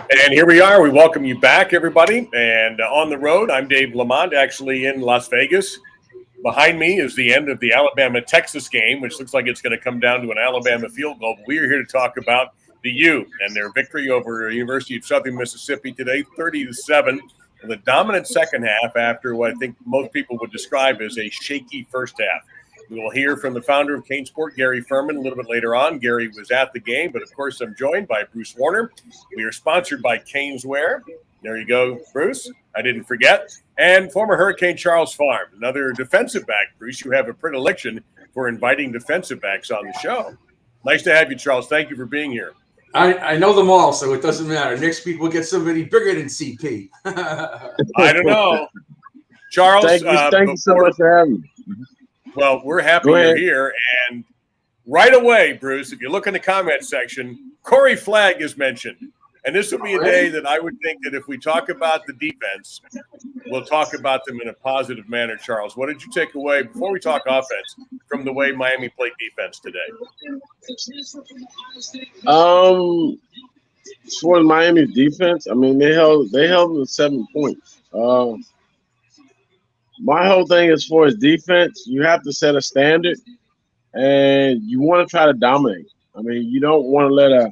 And here we are. We welcome you back, everybody. And on the road, I'm Dave Lamont, actually in Las Vegas. Behind me is the end of the Alabama-Texas game, which looks like it's going to come down to an Alabama field goal. But we're here to talk about the U and their victory over the University of Southern Mississippi today, 30-7, with a dominant second half after what I think most people would describe as a shaky first half. We will hear from the founder of CaneSport, Gary Ferman, a little bit later on. Gary was at the game, but of course I'm joined by Bruce Warner. We are sponsored by CanesWear. There you go, Bruce. I didn't forget. And former Hurricane Charles Farm, another defensive back. Bruce, you have a predilection for inviting defensive backs on the show. Nice to have you, Charles. Thank you for being here. I know them all, so it doesn't matter. Next week we'll get somebody bigger than CP. I don't know. Charles. Thank you so much for having me. Well, we're happy you're here. And right away, Bruce, if you look in the comment section, Corey Flagg is mentioned. And this will be a day that I would think that if we talk about the defense, we'll talk about them in a positive manner, Charles. What did you take away, before we talk offense, from the way Miami played defense today? As far as Miami's defense, I mean, they held them to 7 points. My whole thing as far as defense, you have to set a standard, and you want to try to dominate. I mean, you don't want to let a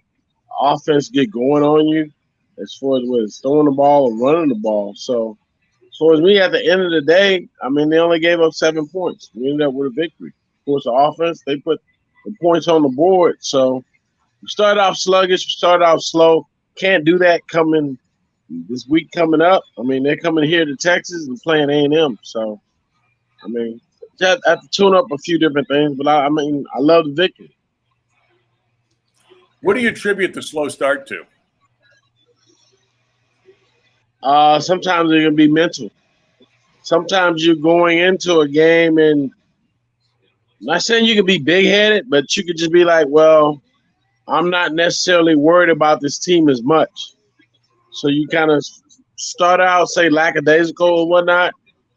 offense get going on you as far as whether it's throwing the ball or running the ball. So as far as me, at the end of the day, I mean, they only gave up 7 points. We ended up with a victory. Of course, the offense, they put the points on the board. So we started off sluggish, we started off slow. Can't do that coming this week coming up. I mean, they're coming here to Texas and playing A&M. So, I mean, just have to tune up a few different things. But, I mean, I love the victory. What do you attribute the slow start to? Sometimes it can be mental. Sometimes you're going into a game and I'm not saying you can be big-headed, but you could just be like, well, I'm not necessarily worried about this team as much. So you kind of start out, say, lackadaisical or whatnot,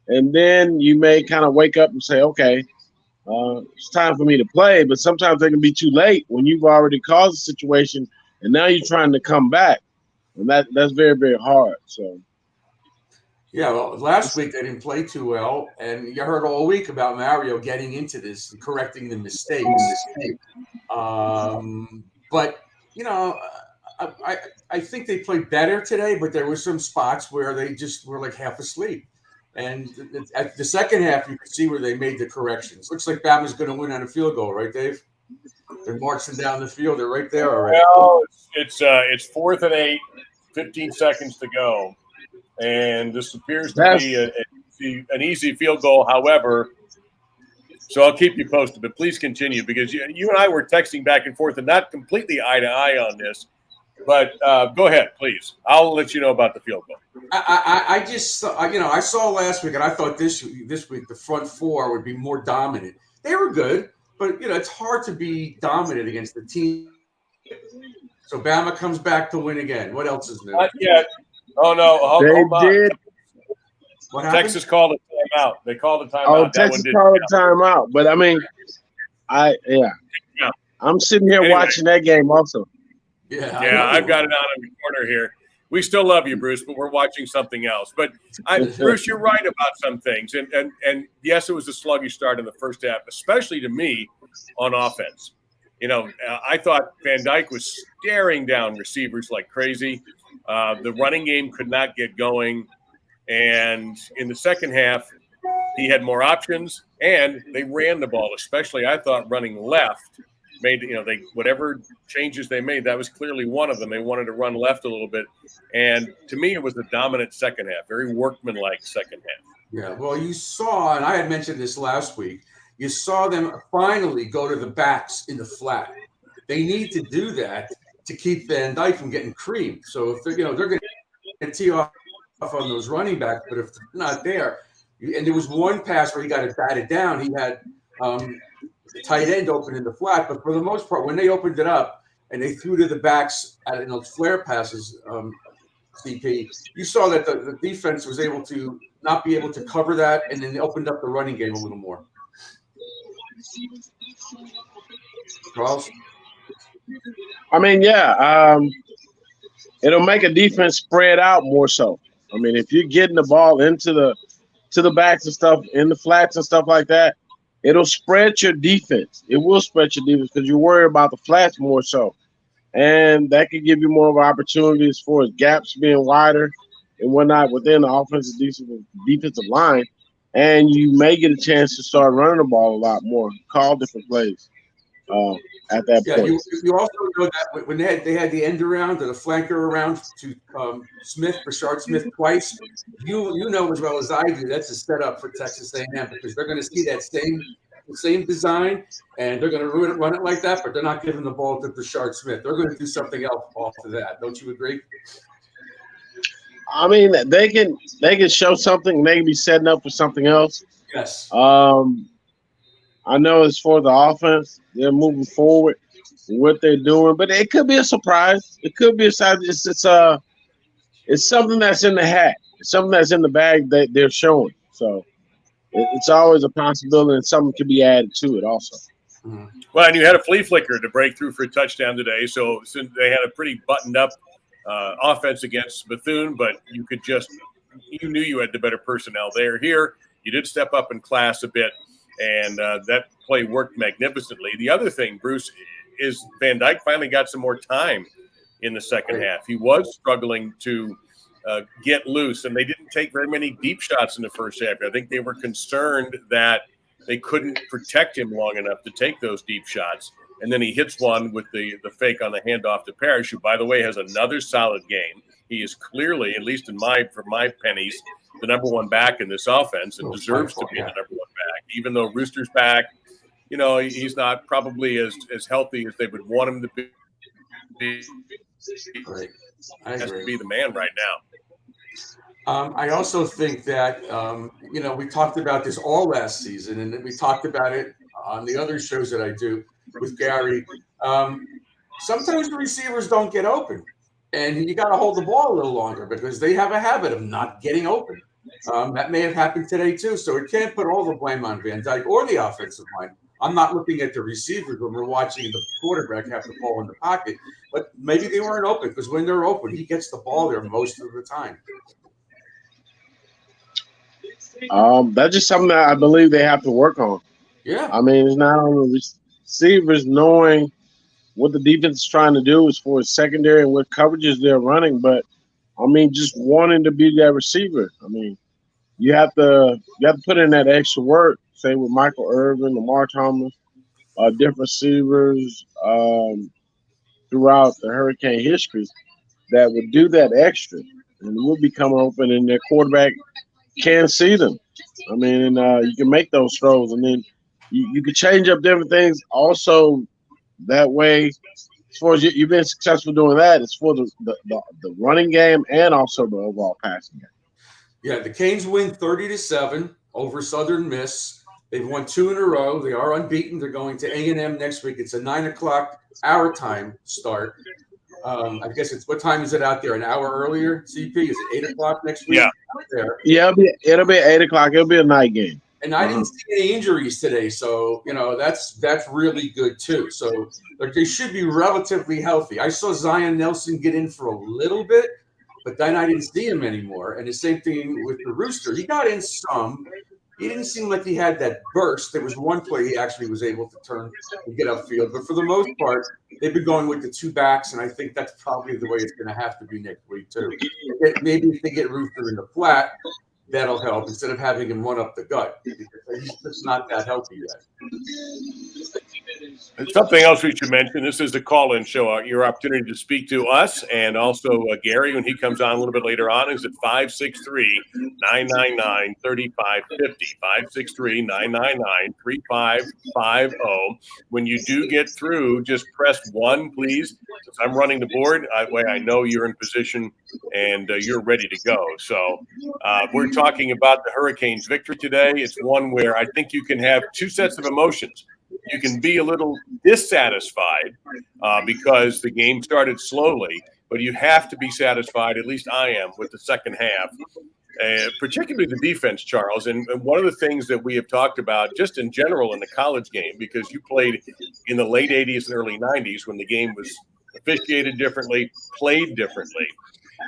and then you may kind of wake up and say, okay, it's time for me to play. But sometimes it can be too late when you've already caused a situation, and now you're trying to come back. And that's very, very hard. So, yeah, well, last week they didn't play too well, and you heard all week about Mario getting into this and correcting the mistakes. But, you know, I think they played better today, but there were some spots where they just were like half asleep. And at the second half, you could see where they made the corrections. Looks like Bama's going to win on a field goal, right, Dave? They're marching down the field. They're right there already. Well, it's 4th and 8, 15 seconds to go. And this appears to be an easy field goal, however. So I'll keep you posted, but please continue, because you and I were texting back and forth and not completely eye to eye on this. But go ahead, please. I'll let you know about the field goal. I just, I saw last week, and I thought this week the front four would be more dominant. They were good, but, it's hard to be dominant against the team. So Bama comes back to win again. What else is new? Not yet. Oh, no. Hold on. What happened? Texas called a timeout. They called a timeout. Oh, Texas called a timeout. But, I mean, I'm sitting here watching that game also. Yeah, I've got it out in the corner here. We still love you, Bruce, but we're watching something else. But, Bruce, you're right about some things. And yes, it was a sluggish start in the first half, especially to me on offense. I thought Van Dyke was staring down receivers like crazy. The running game could not get going. And in the second half, he had more options, and they ran the ball, especially, I thought, running left. Whatever changes they made, that was clearly one of them. They wanted to run left a little bit. And to me, it was a dominant second half, very workmanlike second half. Yeah, well, you saw, and I had mentioned this last week, you saw them finally go to the backs in the flat. They need to do that to keep Van Dyke from getting creamed. So if they're going to tee off on those running backs, but if they're not there, and there was one pass where he got it batted down, he had tight end open in the flat, but for the most part, when they opened it up and they threw to the backs in those flare passes, CP, you saw that the defense was able to not be able to cover that, and then they opened up the running game a little more. Charles? I mean, yeah. it'll make a defense spread out more so. I mean, if you're getting the ball into the backs and stuff, in the flats and stuff like that, it'll spread your defense. It will spread your defense because you worry about the flats more so. And that could give you more of an opportunity as far as gaps being wider and whatnot within the offensive defensive line. And you may get a chance to start running the ball a lot more, call different plays at that Yeah, point. you also know that when they had the end around or the flanker around to Rashard Smith twice, you know as well as I do that's a setup for Texas A&M because they're going to see that same design and they're going to run it like that, but they're not giving the ball to Rashard Smith. They're going to do something else off of that. Don't you agree? I mean, they can show something. They can be setting up for something else. Yes. I know as for the offense, they're moving forward with what they're doing, but it could be a surprise. It could be a surprise. It's something that's in the hat. It's something that's in the bag that they're showing. So it's always a possibility, and something could be added to it also. Mm-hmm. Well, and you had a flea flicker to break through for a touchdown today, so since they had a pretty buttoned up offense against Bethune, but you knew you had the better personnel there. Here, you did step up in class a bit, and that play worked magnificently. The other thing, Bruce, is Van Dyke finally got some more time in the second half. He was struggling to get loose, and they didn't take very many deep shots in the first half. I think they were concerned that they couldn't protect him long enough to take those deep shots. And then he hits one with the fake on the handoff to Parrish, who, by the way, has another solid game. He is clearly, at least for my pennies, the number one back in this offense and deserves to be the number one back. Even though Rooster's back, he's not probably as healthy as they would want him to be. Right. I has agree. to be the man right now. I also think that, we talked about this all last season, and we talked about it on the other shows that I do with Gary. Sometimes the receivers don't get open, and you got to hold the ball a little longer because they have a habit of not getting open. That may have happened today, too. So it can't put all the blame on Van Dyke or the offensive line. I'm not looking at the receivers when we're watching the quarterback have the ball in the pocket, but maybe they weren't open because when they're open, he gets the ball there most of the time. That's just something that I believe they have to work on. Yeah. I mean, it's not only receivers knowing what the defense is trying to do as far as secondary and what coverages they're running, but I mean, just wanting to be that receiver. I mean, you have to put in that extra work. Say with Michael Irvin, Lamar Thomas, different receivers throughout the Hurricane history that would do that extra and will be coming open, and their quarterback can't see them. I mean, and you can make those throws, and then you can change up different things. Also, that way, as far as you've been successful doing that, it's for the running game and also the overall passing game. Yeah, the Canes win 30-7 over Southern Miss. They've won 2 in a row. They are unbeaten. They're going to A&M next week. It's a 9:00 our time start. I guess what time is it out there? An hour earlier, CP? Is it 8:00 next week? Yeah. Out there? Yeah, it'll be 8:00. It'll be a night game. And I didn't see any injuries today, so that's really good too. So they should be relatively healthy. I saw Zion Nelson get in for a little bit, but then I didn't see him anymore. And the same thing with the Rooster. He got in some. He didn't seem like he had that burst. There was one play he actually was able to turn and get upfield. But for the most part, they've been going with the 2 backs, and I think that's probably the way it's going to have to be next week too. Maybe if they get Rooster in the flat, that'll help instead of having him run up the gut because he's just not that healthy yet. And something else we should mention, this is the call-in show. Your opportunity to speak to us and also Gary when he comes on a little bit later on is at 563-999-3550, 563-999-3550. When you do get through, just press 1, please. Since I'm running the board, I know you're in position and you're ready to go. So we're talking about the Hurricanes' victory today. It's one where I think you can have 2 sets of emotions. You can be a little dissatisfied because the game started slowly, but you have to be satisfied, at least I am, with the second half, particularly the defense, Charles. And one of the things that we have talked about just in general in the college game, because you played in the late 80s and early 90s when the game was officiated differently, played differently,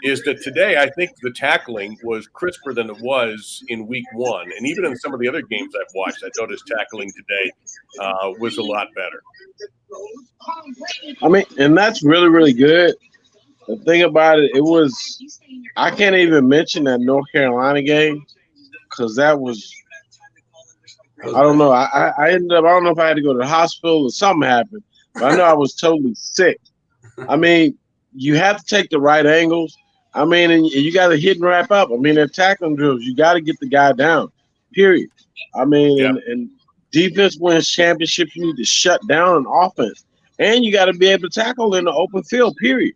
is that today I think the tackling was crisper than it was in week one. And even in some of the other games I've watched, I noticed tackling today was a lot better. I mean, and that's really, really good. The thing about it, I can't even mention that North Carolina game because that was, I don't know. I ended up, I don't know if I had to go to the hospital or something happened, but I know I was totally sick. I mean, you have to take the right angles. I mean, and you got to hit and wrap up. I mean, they're tackling drills. You got to get the guy down, period. I mean, Yep. and defense wins championships. You need to shut down an offense. And you got to be able to tackle in the open field, period.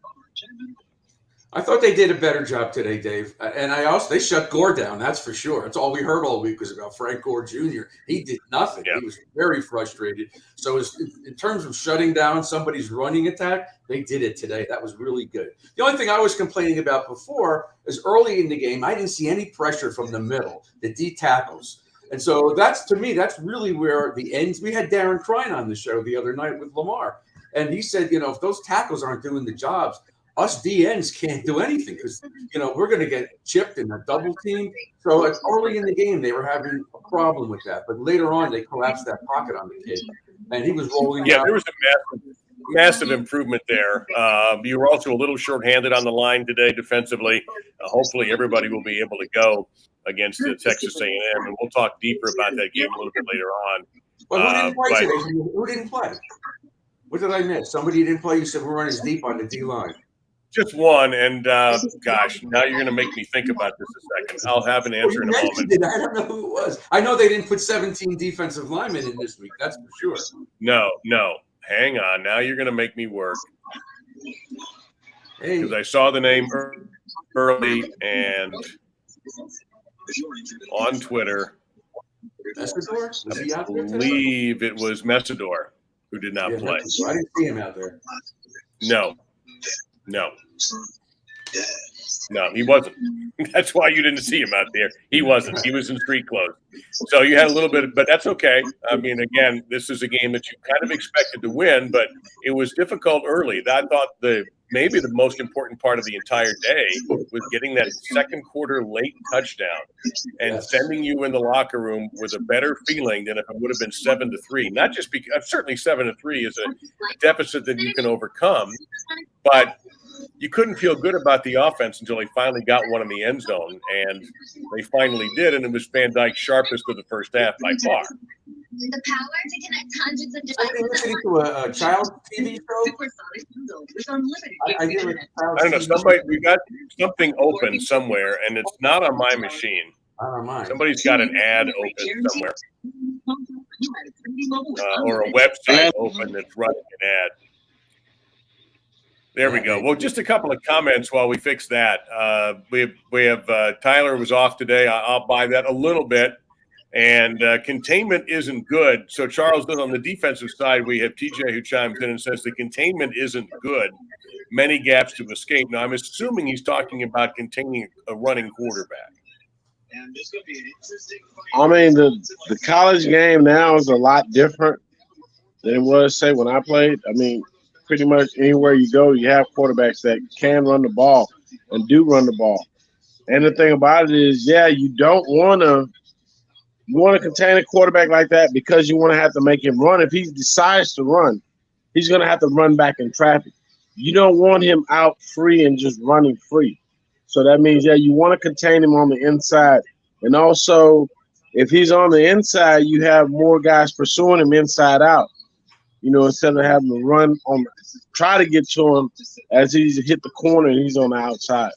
I thought they did a better job today, Dave. And they shut Gore down, that's for sure. That's all we heard all week was about Frank Gore Jr. He did nothing. Yeah. He was very frustrated. So in terms of shutting down somebody's running attack, they did it today. That was really good. The only thing I was complaining about before is early in the game, I didn't see any pressure from the middle, the D tackles. And so to me, that's really where the ends. We had Darren Crine on the show the other night with Lamar. And he said, if those tackles aren't doing the jobs, us DNs can't do anything because, we're going to get chipped in a double team. So early in the game, they were having a problem with that. But later on, they collapsed that pocket on the kid. And he was rolling out. Yeah, there was a massive improvement there. You were also a little shorthanded on the line today defensively. Hopefully everybody will be able to go against Texas A&M. And we'll talk deeper about that game a little bit later on. But who didn't play today? Who didn't play? What did I miss? Somebody didn't play. You said we're running deep on the D-line. Just one, and gosh, now you're going to make me think about this a second. I'll have an answer in a moment. I don't know who it was. I know they didn't put 17 defensive linemen in this week. That's for sure. No. Hang on. Now you're going to make me work. Because I saw the name early and on Twitter. I believe it was Messidor who did not play. I didn't see him out there. No, he wasn't. That's why you didn't see him out there. He wasn't. He was in street clothes. So you had a little bit, but that's okay. I mean, again, this is a game that you kind of expected to win, but it was difficult early. I thought maybe the most important part of the entire day was getting that second quarter late touchdown and sending you in the locker room with a better feeling than if it would have been 7-3. Not just because certainly 7-3 is a deficit that you can overcome, but you couldn't feel good about the offense until they finally got one in the end zone, and they finally did, and it was Van Dyke's sharpest of the first half by far. The power to connect hundreds of Are you listening to a child TV show? I don't know. We got something open somewhere, and it's not on my machine. Somebody's got an ad open somewhere, or a website open that's running an ad. There we go. Well, just a couple of comments while we fix that. We have Tyler was off today. I'll buy that a little bit. And containment isn't good. So, Charles, on the defensive side, we have TJ who chimes in and says the containment isn't good. Many gaps to escape. Now, I'm assuming he's talking about containing a running quarterback. I mean, the college game now is a lot different than it was, say, when I played. I mean, pretty much anywhere you go, you have quarterbacks that can run the ball and do run the ball. And the thing about it is, you don't want to – you want to contain a quarterback like that because you want to have to make him run. If he decides to run, he's going to have to run back in traffic. You don't want him out free and just running free. So that means, you want to contain him on the inside. And also, if he's on the inside, you have more guys pursuing him inside out. Instead of having to try to get to him as he's hit the corner and he's on the outside.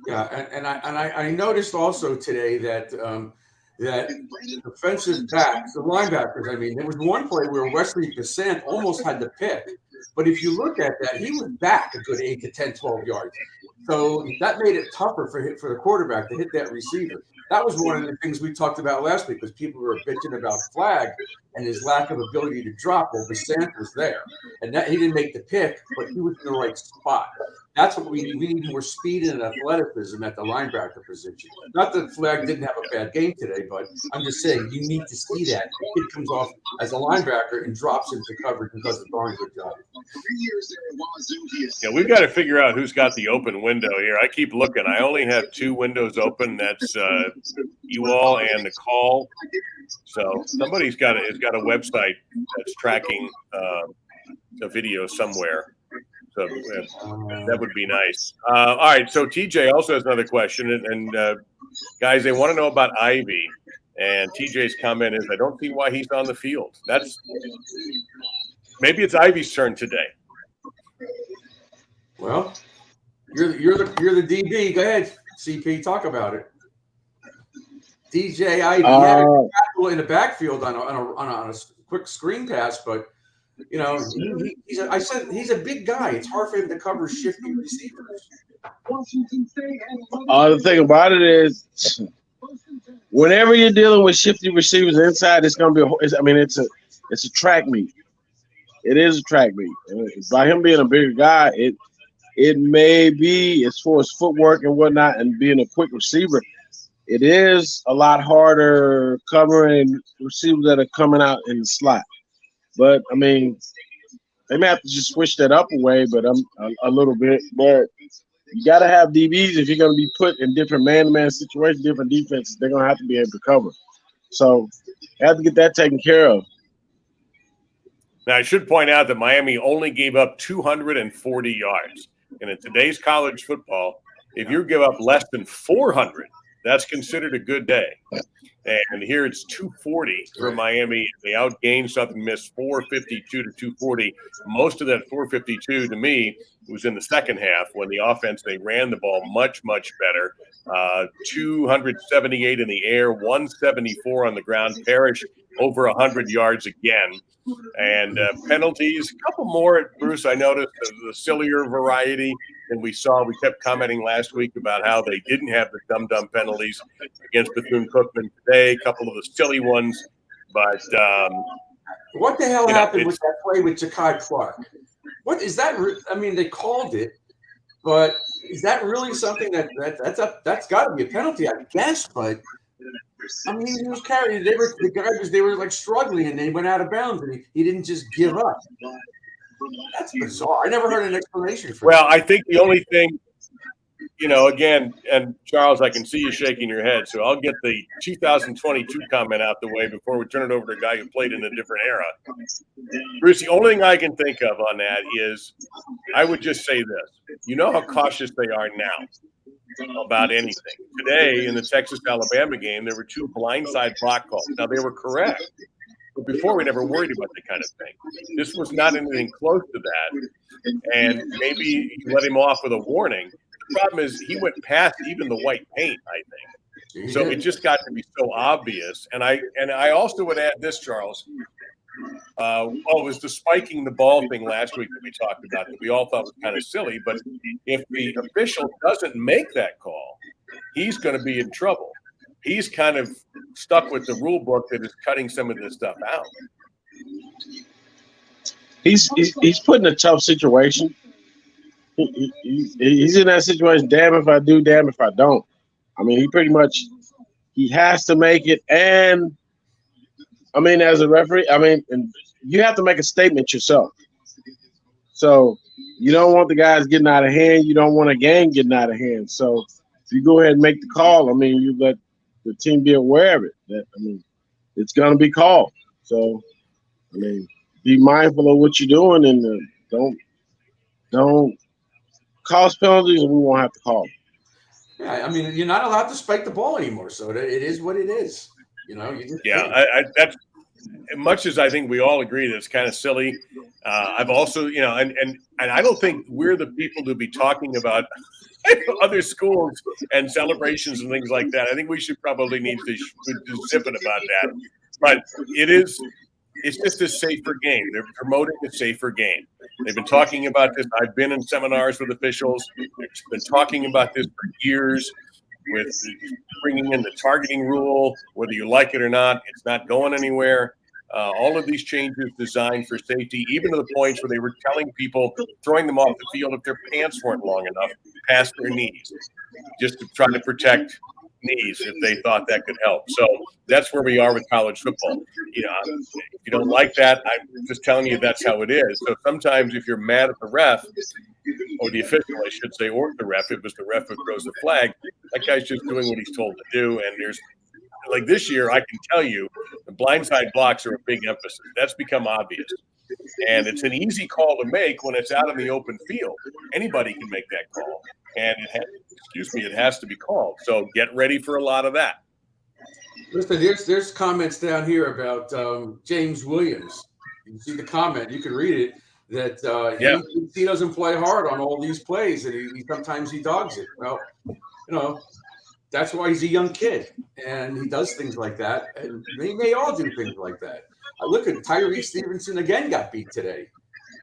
Yeah, and I noticed also today that defensive backs, the linebackers, I mean, there was one play where Wesley Bissant almost had the pick. But if you look at that, he was back a good 8 to 10, 12 yards. So that made it tougher for the quarterback to hit that receiver. That was one of the things we talked about last week because people were bitching about flag. and his lack of ability to drop. Well, Basant was there, and that he didn't make the pick, but he was in the right spot. That's what we need. We need more speed and athleticism at the linebacker position. Not that Flagg didn't have a bad game today, but I'm just saying you need to see that. Kid comes off as a linebacker and drops into coverage and does a darn good job. Yeah, we've got to figure out who's got the open window here. I keep looking. I only have 2 windows open. That's you all and the call. So somebody's got has got a website that's tracking a video somewhere. So that would be nice. All right. So TJ also has another question, and guys, they want to know about Ivy. And TJ's comment is, I don't see why he's on the field. That's maybe it's Ivy's turn today. Well, you're the DB. Go ahead, CP. Talk about it. DJ Ivy in the backfield on a quick screen pass, but you know he's a big guy. It's hard for him to cover shifty receivers. The thing about it is, whenever you're dealing with shifty receivers inside, it's gonna be. It's a track meet. It is a track meet. By him being a bigger guy, it may be as far as footwork and whatnot, and being a quick receiver. It is a lot harder covering receivers that are coming out in the slot. But I mean, they may have to just switch that up a way, but a little bit. But you got to have DBs if you're going to be put in different man-to-man situations, different defenses. They're going to have to be able to cover. So you have to get that taken care of. Now, I should point out that Miami only gave up 240 yards. And in today's college football, if you give up less than 400, that's considered a good day. And here it's 240 for Miami. They outgained Southern Miss 452 to 240. Most of that 452 to me was in the second half when the offense, they ran the ball much, much better. 278 in the air, 174 on the ground. Parrish over 100 yards again. And penalties, a couple more, Bruce, I noticed the sillier variety than we saw. We kept commenting last week about how they didn't have the dumb penalties against Bethune-Cookman today, a couple of the silly ones. But what the hell happened with that play with Ja'Kai Clark? What is that? I mean, they called it, but is that really something that's got to be a penalty, I guess, but I mean, he was carrying. They were like struggling, and they went out of bounds, and he didn't just give up. That's bizarre. I never heard an explanation for that. Well, I think the only thing, again, and Charles, I can see you shaking your head, so I'll get the 2022 comment out the way before we turn it over to a guy who played in a different era. Bruce, the only thing I can think of on that is I would just say this. You know how cautious they are now about anything. Today in the Texas-Alabama game, there were 2 blindside block calls. Now, they were correct, but before we never worried about that kind of thing. This was not anything close to that, and maybe you let him off with a warning. The problem is he went past even the white paint, I think. So it just got to be so obvious. And I also would add this, Charles. It was the spiking the ball thing last week that we talked about that we all thought was kind of silly. But if the official doesn't make that call, he's going to be in trouble. He's kind of stuck with the rule book that is cutting some of this stuff out. He's put in a tough situation. He's in that situation. Damn if I do, damn if I don't. I mean, he has to make it. And I mean, as a referee, you have to make a statement yourself. So you don't want the guys getting out of hand. You don't want a game getting out of hand. So if you go ahead and make the call, you let the team be aware of it. It's going to be called. So, be mindful of what you're doing and don't cause penalties, and we won't have to call them. Yeah, you're not allowed to spike the ball anymore, so it is what it is. That's much as I think we all agree that it's kind of silly. I've also, and I don't think we're the people to be talking about other schools and celebrations and things like that. I think we should probably need to do something about that. But it's just a safer game. They're promoting a safer game. They've been talking about this. I've been in seminars with officials. They've been talking about this for years with bringing in the targeting rule. Whether you like it or not, it's not going anywhere. All of these changes designed for safety, even to the points where they were telling people, throwing them off the field if their pants weren't long enough past their knees, just to try to protect knees if they thought that could help. So that's where we are with college football. If you don't like that, I'm just telling you that's how it is. So sometimes if you're mad at the ref, or the official, I should say, or the ref, it was the ref who throws the flag, that guy's just doing what he's told to do. And there's, like this year, I can tell you, the blindside blocks are a big emphasis. That's become obvious. And it's an easy call to make when it's out in the open field. Anybody can make that call. And it has to be called. So get ready for a lot of that. Listen, there's comments down here about James Williams. You can see the comment. You can read it. That he doesn't play hard on all these plays, and he sometimes he dogs it. Well, that's why he's a young kid, and he does things like that. And they may all do things like that. I look at Tyree Stevenson again, got beat today,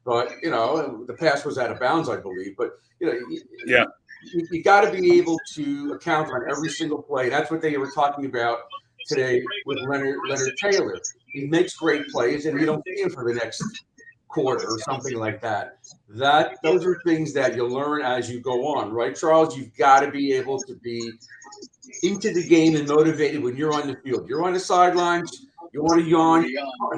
but the pass was out of bounds, I believe. But you got to be able to account on every single play. That's what they were talking about today with Leonard Taylor. He makes great plays, and you don't see him for the next quarter or something like that. Those are things that you learn as you go on, right, Charles? You've got to be able to be into the game and motivated when you're on the field. You're on the sidelines, you want to yawn,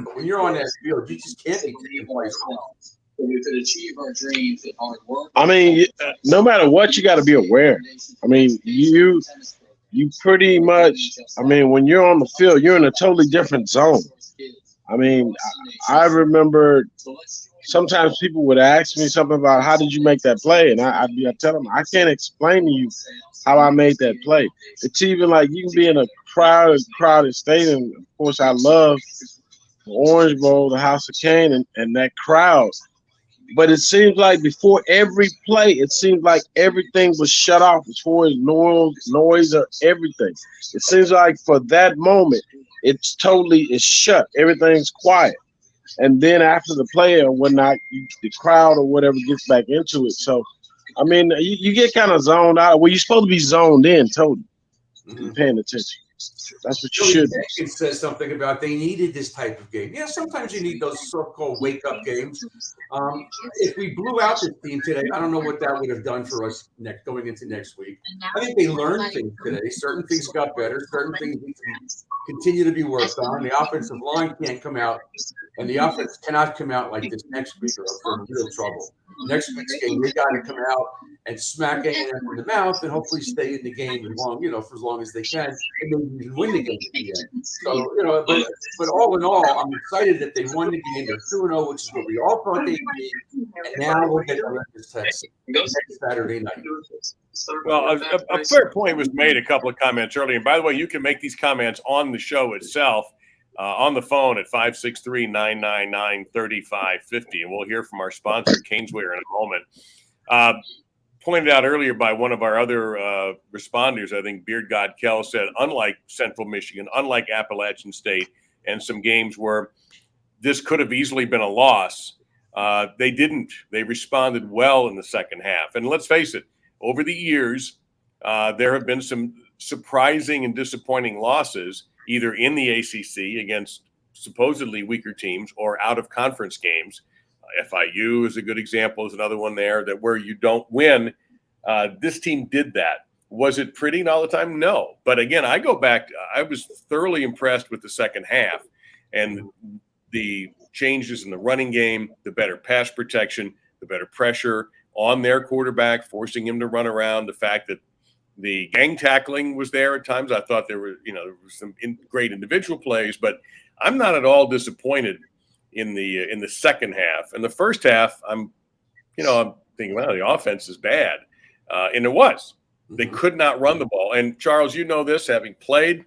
but when you're on that field, you just can't be taking plays off. We could achieve our dreams with hard work. I mean, no matter what, you got to be aware. I mean, you pretty much, when you're on the field, you're in a totally different zone. I mean, I remember sometimes people would ask me something about how did you make that play? And I'd tell them, I can't explain to you how I made that play. It's even like you can be in a crowded stadium. Of course, I love the Orange Bowl, the House of Cane, and that crowd. But it seems like before every play, it seems like everything was shut off as far as noise or everything. It seems like for that moment, it's shut. Everything's quiet. And then after the play or whatnot, the crowd or whatever gets back into it. So, you get kind of zoned out. Well, you're supposed to be zoned in totally. You're paying attention. That's what you should do. It says something about they needed this type of game. Yeah, sometimes you need those so-called wake-up games. If we blew out this team today, I don't know what that would have done for us going into next week. I think they learned things today. Certain things got better. Certain things need to continue to be worked on. The offensive line can't come out, and the offense cannot come out like this next week or we're in real trouble. Next week's game, they got to come out and smack it in the mouth and hopefully stay in the game for as long as they can, and maybe even win the game at the end. So, but all in all, I'm excited that they won the game. They're 2-0, which is what we all thought they'd be. And now we'll get to Texas next Saturday night. Well, a fair point was made a couple of comments earlier. And by the way, you can make these comments on the show itself on the phone at 563-999-3550. And we'll hear from our sponsor, CanesWear, in a moment. Pointed out earlier by one of our other responders, I think Beard God Kell said, unlike Central Michigan, unlike Appalachian State, and some games where this could have easily been a loss, they didn't. They responded well in the second half. And let's face it, over the years, there have been some surprising and disappointing losses, either in the ACC against supposedly weaker teams or out of conference games. FIU is a good example, is another one there that where you don't win. This team did that. Was it pretty all the time? No. But again, I go back. I was thoroughly impressed with the second half and the changes in the running game, the better pass protection, the better pressure on their quarterback, forcing him to run around. The fact that the gang tackling was there at times. I thought there were some great individual plays, but I'm not at all disappointed in the second half. In the first half, I'm thinking, well, the offense is bad. And it was. They could not run the ball. And Charles, you know this, having played,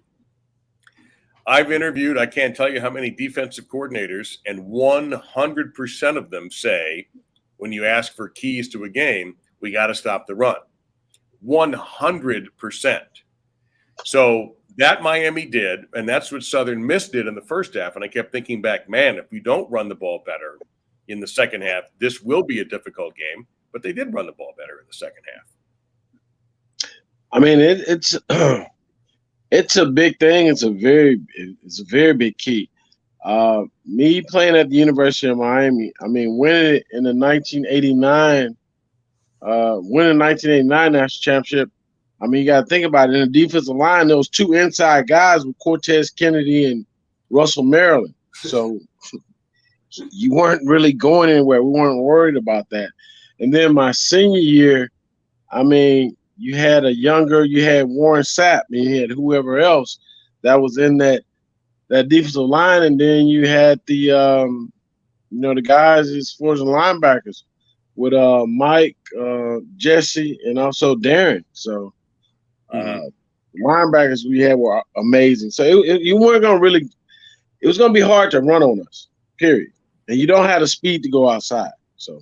I've interviewed, I can't tell you how many defensive coordinators, and 100% of them say, when you ask for keys to a game, we got to stop the run. 100%. So that Miami did, and that's what Southern Miss did in the first half. And I kept thinking back, man, if we don't run the ball better in the second half, this will be a difficult game. But they did run the ball better in the second half. I mean, it's a big thing. It's a very big key. Me playing at the University of Miami, I mean, winning it in the 1989, winning 1989 national championship. I mean, you got to think about it. In the defensive line, there was two inside guys with Cortez Kennedy and Russell Maryland. So you weren't really going anywhere. We weren't worried about that. And then my senior year, I mean, you had Warren Sapp, and you had whoever else that was in that defensive line, and then you had the the guys as far as the linebackers with Mike, Jesse, and also Darren. So the linebackers we had were amazing. So you weren't gonna really. It was gonna be hard to run on us. Period. And you don't have the speed to go outside. So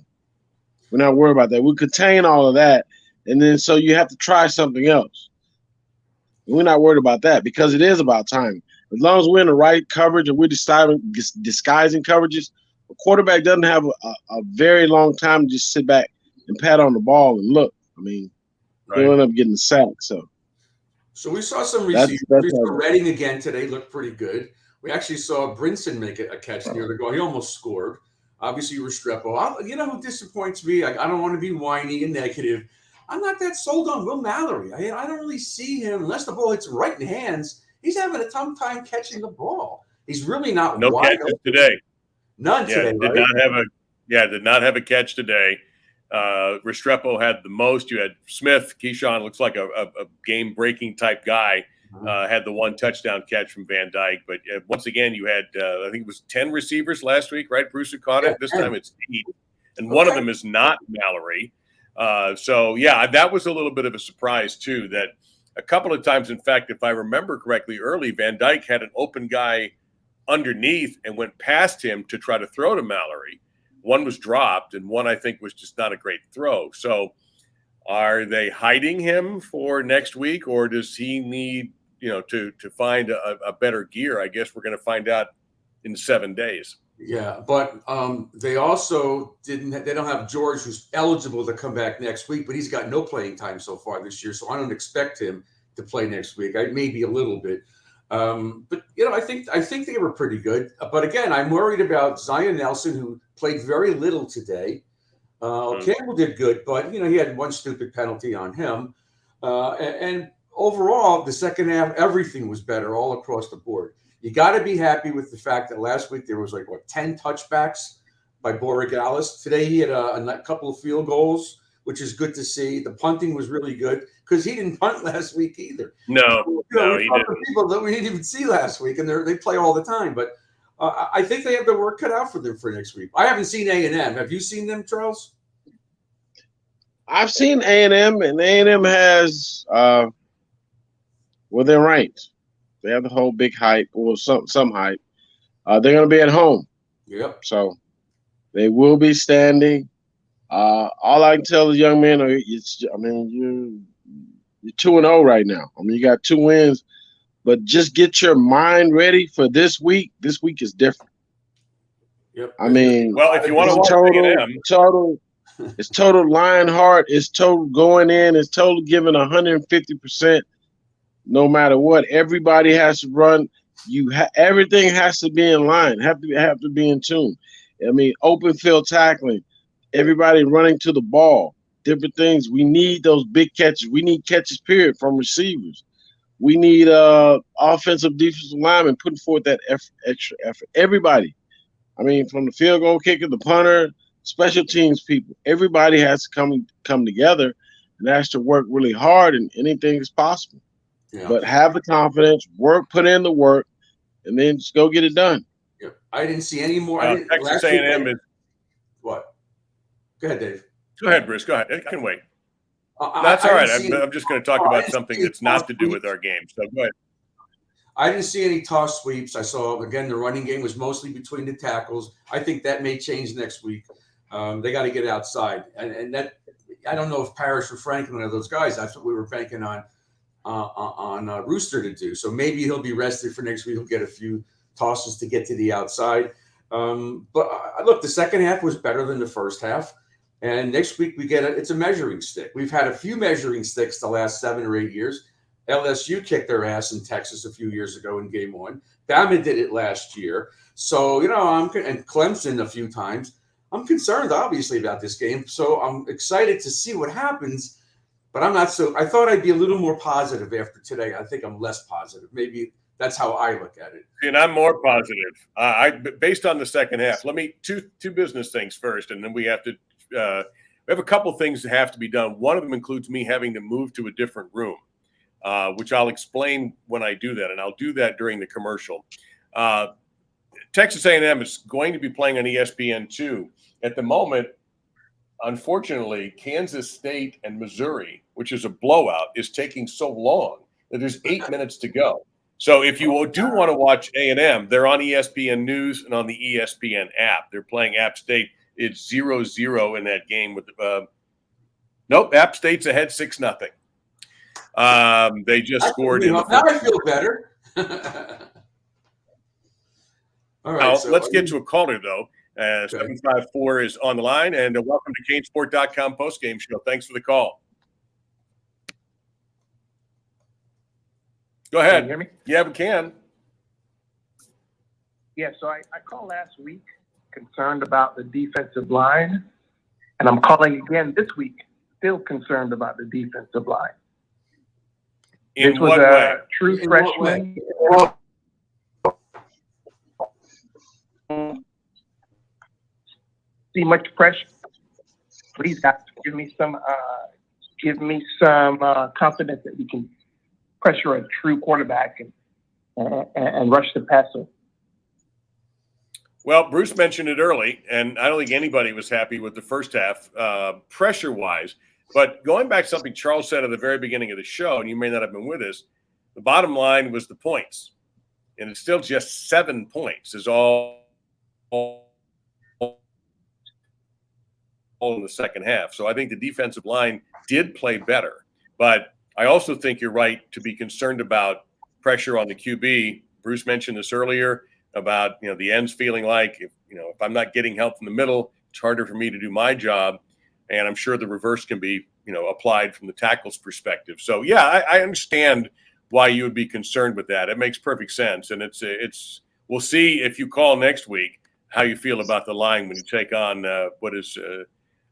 we're not worried about that. We contain all of that, and then so you have to try something else. We're not worried about that because it is about timing. As long as we're in the right coverage and we're disguising coverages, a quarterback doesn't have a very long time to just sit back and pat on the ball and look. I mean, he'll end up getting the sack. So we saw some receivers. We saw Redding again today, looked pretty good. We actually saw Brinson make a catch near the goal. He almost scored. Obviously, Restrepo. You know who disappoints me? I don't want to be whiny and negative. I'm not that sold on Will Mallory. I don't really see him unless the ball hits him right in the hands. He's having a tough time catching the ball. He's really not no wide catches open. Today. None today. Did not have a catch today. Restrepo had the most. You had Smith. Keyshawn looks like a game-breaking type guy. Had the one touchdown catch from Van Dyke. But once again, you had, I think it was 10 receivers last week, right? Bruce who caught it. This time it's 8. And one of them is not Mallory. That was a little bit of a surprise, too, that a couple of times, in fact, if I remember correctly, early, Van Dyke had an open guy underneath and went past him to try to throw to Mallory. One was dropped, and one, I think, was just not a great throw. So are they hiding him for next week, or does he need, to find a better gear? I guess we're going to find out in 7 days. Yeah, but they also they don't have George, who's eligible to come back next week, but he's got no playing time so far this year, so I don't expect him to play next week. Maybe a little bit. But I think they were pretty good. But again, I'm worried about Zion Nelson, who played very little today. Campbell did good, but he had one stupid penalty on him. And overall, the second half, everything was better all across the board. You got to be happy with the fact that last week there was 10 touchbacks by Borigalis. Today he had a couple of field goals, which is good to see. The punting was really good because he didn't punt last week either. No, he didn't. People that we didn't even see last week, and they play all the time. But I think they have their work cut out for them for next week. I haven't seen A&M. Have you seen them, Charles? I've seen A&M, and A&M has they're ranked. They have the whole big hype, or some hype. They're going to be at home. Yep. So they will be standing. All I can tell the young men you're 2-0 right now. I mean, you got 2 wins, but just get your mind ready for this week. This week is different. Yep. I mean, well, if you want to watch total, it's total Lionheart. It's total going in. It's total giving 150%. No matter what, everybody has to run. Everything has to be in line. Have to be in tune. I mean, open field tackling, everybody running to the ball, different things. We need those big catches. We need catches, period, from receivers. We need offensive, defensive linemen putting forth that extra effort. Everybody. I mean, from the field goal kicker, the punter, special teams people. Everybody has to come together and has to work really hard, and anything is possible. Yeah. But have the confidence, put in the work, and then just go get it done. Yeah. I didn't see any more. Texas A&M is what? Go ahead, Dave. Go ahead, Bruce. Go ahead. I can wait. That's all right. I'm just going to talk about something that's not to do with our game. So go ahead. I didn't see any toss sweeps. I saw, again, the running game was mostly between the tackles. I think that may change next week. They got to get outside. And that, I don't know if Parrish or Franklin are those guys. That's what we were banking on Rooster to do. So maybe he'll be rested for next week. He'll get a few tosses to get to the outside. But look, the second half was better than the first half. And next week it's a measuring stick. We've had a few measuring sticks the last 7 or 8 years. LSU kicked their ass in Texas a few years ago in game 1. Bama did it last year. So, and Clemson a few times. I'm concerned, obviously, about this game. So I'm excited to see what happens. But I'm not so. I thought I'd be a little more positive after today. I think I'm less positive. Maybe that's how I look at it. And I'm more positive. Based on the second half. Let me two business things first, and then we have to. We have a couple things that have to be done. One of them includes me having to move to a different room, which I'll explain when I do that, and I'll do that during the commercial. Texas A&M is going to be playing on ESPN2 at the moment. Unfortunately, Kansas State and Missouri, which is a blowout, is taking so long that there's 8 minutes to go. So if you do want to watch A&M, they're on ESPN News and on the ESPN app. They're playing App State. It's 0-0 in that game. Nope, App State's ahead 6-0. They just scored in the now I feel better. All right, now, let's get to a caller, though. 754 is on the line, and welcome to CaneSport.com postgame show. Thanks for the call. Go ahead. Can you hear me? Yeah, we can. Yeah, so I called last week concerned about the defensive line, and I'm calling again this week, still concerned about the defensive line. In what way? True freshman. See much pressure. Please, guys, give me some confidence that we can pressure a true quarterback and rush the passer. Well, Bruce mentioned it early, and I don't think anybody was happy with the first half pressure-wise. But going back to something Charles said at the very beginning of the show, and you may not have been with us, the bottom line was the points. And it's still just 7 points is all in the second half. So I think the defensive line did play better. But I also think you're right to be concerned about pressure on the QB. Bruce mentioned this earlier about, the ends feeling like, if I'm not getting help from the middle, it's harder for me to do my job. And I'm sure the reverse can be, applied from the tackle's perspective. So, yeah, I understand why you would be concerned with that. It makes perfect sense. And we'll see if you call next week how you feel about the line when you take on what is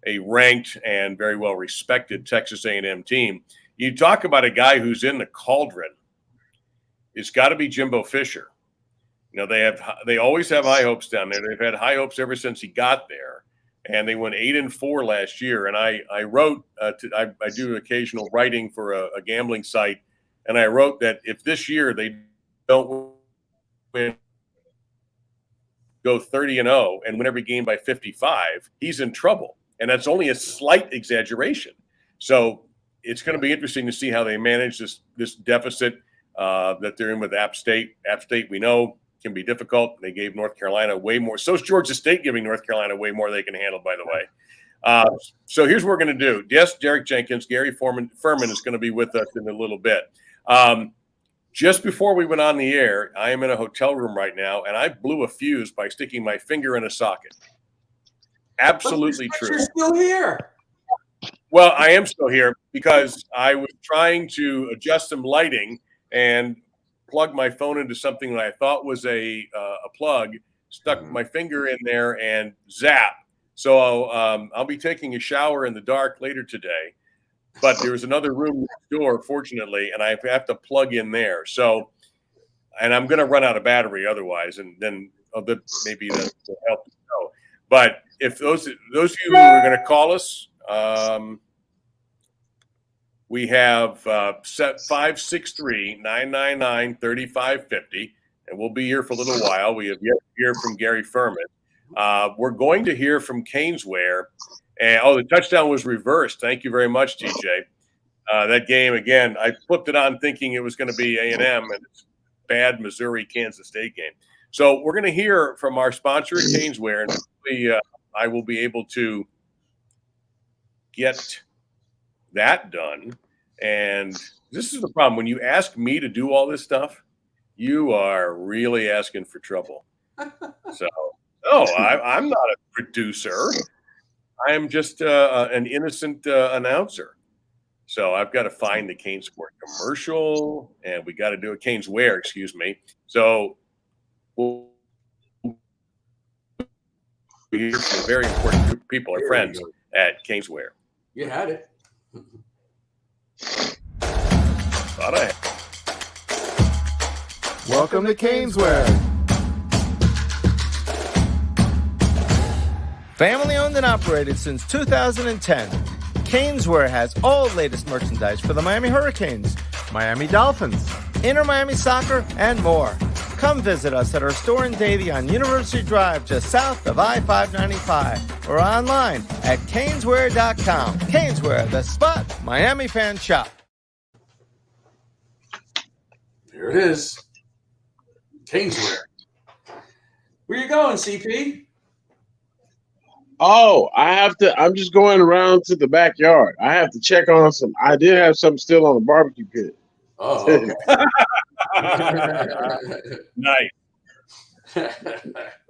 a ranked and very well respected Texas A&M team. You talk about a guy who's in the cauldron. It's got to be Jimbo Fisher. They always have high hopes down there. They've had high hopes ever since he got there, and they went 8-4 last year. And I wrote, I do occasional writing for a gambling site, and I wrote that if this year they don't win, go 30-0 and win every game by 55, he's in trouble. And that's only a slight exaggeration. So it's going to be interesting to see how they manage this deficit that they're in with App State. App State, we know, can be difficult. They gave North Carolina way more. So is Georgia State giving North Carolina way more they can handle, by the way. So here's what we're going to do. Yes, Derek Jenkins, Gary Ferman is going to be with us in a little bit. Just before we went on the air, I am in a hotel room right now, and I blew a fuse by sticking my finger in a socket. Absolutely true. You're still here. Well, I am still here because I was trying to adjust some lighting and plug my phone into something that I thought was a plug, stuck my finger in there and zap. So I'll be taking a shower in the dark later today. But there's another room next door, fortunately, and I have to plug in there. So, and I'm going to run out of battery otherwise, and then maybe that will help. But if those of you who are going to call us, we have set 563-999-3550, and we'll be here for a little while. We have yet to hear from Gary Ferman. We're going to hear from CanesWear. And the touchdown was reversed. Thank you very much, TJ. That game, again, I flipped it on thinking it was going to be A&M, and it's bad Missouri-Kansas State game. So we're going to hear from our sponsor at CanesWear, and hopefully I will be able to get that done. And this is the problem. When you ask me to do all this stuff, you are really asking for trouble. So, I'm not a producer. I am just an innocent announcer. So I've got to find the CaneSport commercial, and we got to do a CanesWear, excuse me. So we'll hear from a very important group of people, our friends at CanesWear. You had it. Thought I had. Welcome to CanesWear. Family owned and operated since 2010, CanesWear has all latest merchandise for the Miami Hurricanes, Miami Dolphins, Inter Miami Soccer, and more. Come visit us at our store in Davie on University Drive, just south of I-595, or online at CanesWear.com. CanesWear, the spot Miami fans shop. Here it is. CanesWear. Where you going, CP? Oh, I'm just going around to the backyard. I have to check on some. I did have something still on the barbecue pit. Oh, okay. Nice.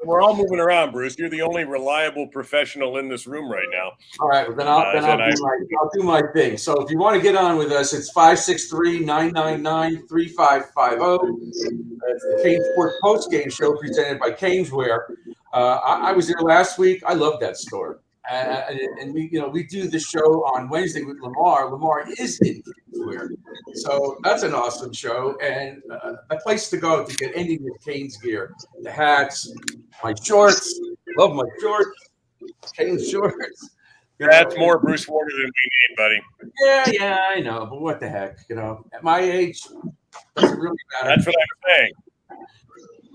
We're all moving around, Bruce. You're the only reliable professional in this room right now. All right, well, then I'll do my thing. So if you want to get on with us, it's 563-999-3550. It's the CaneSport Postgame show presented by CanesWear. I was there last week. I love that store. And we do the show on Wednesday with Lamar. Lamar is in CanesWear. So that's an awesome show. And a place to go to get any of the Canes gear. The hats, my shorts. Love my shorts. Canes shorts. That's more Bruce Warner than we need, buddy. Yeah, I know. But what the heck? At my age, doesn't really matter. That's what I'm saying.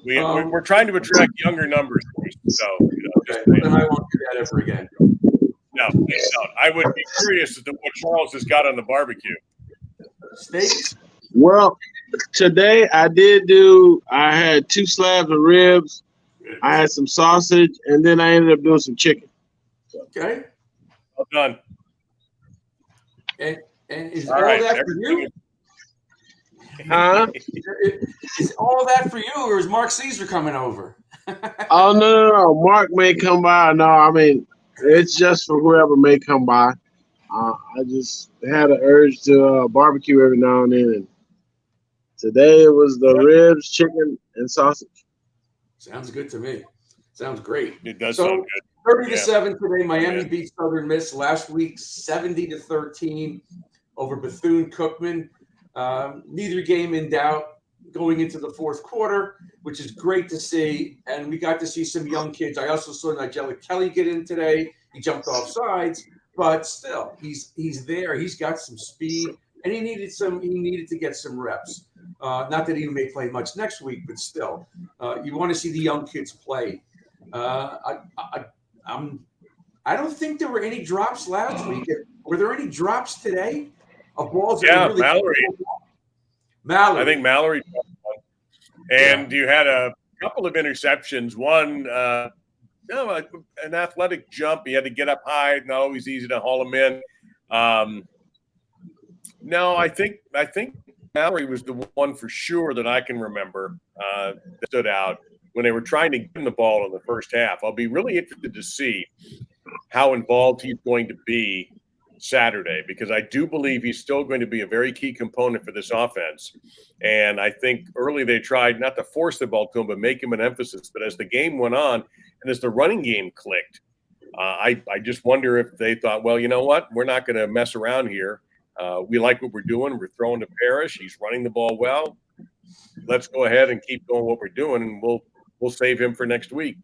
We're trying to attract younger numbers, so okay, then I won't do that ever again. No, I would be curious as to what Charles has got on the barbecue. Steaks? Well, today I had 2 slabs of ribs, I had some sausage, and then I ended up doing some chicken. Okay. Well done. And is all that for you? Huh? Is all that for you, or is Mark Caesar coming over? Oh, no. Mark may come by. No, I mean, it's just for whoever may come by. I just had an urge to barbecue every now and then. And today it was the ribs, chicken, and sausage. Sounds good to me. Sounds great. It does sound good. 30-7 today. Miami beat Southern Miss last week, 70-13 over Bethune-Cookman. Neither game in doubt going into the fourth quarter, which is great to see. And we got to see some young kids. I also saw Nigella Kelly get in today. He jumped off sides, but still, he's there. He's got some speed, and he needed to get some reps. Not that he may play much next week, but still, you want to see the young kids play. I don't think there were any drops last week. Were there any drops today? Of balls that really Mallory. I think Mallory. And you had a couple of interceptions. One, an athletic jump. He had to get up high. Not always easy to haul him in. No, I think Mallory was the one for sure that I can remember that stood out when they were trying to get him the ball in the first half. I'll be really interested to see how involved he's going to be Saturday, because I do believe he's still going to be a very key component for this offense. And I think early they tried not to force the ball to him, but make him an emphasis. But as the game went on and as the running game clicked, I just wonder if they thought, well, you know what? We're not going to mess around here. We like what we're doing. We're throwing to Parrish. He's running the ball well. Let's go ahead and keep doing what we're doing, and we'll save him for next week.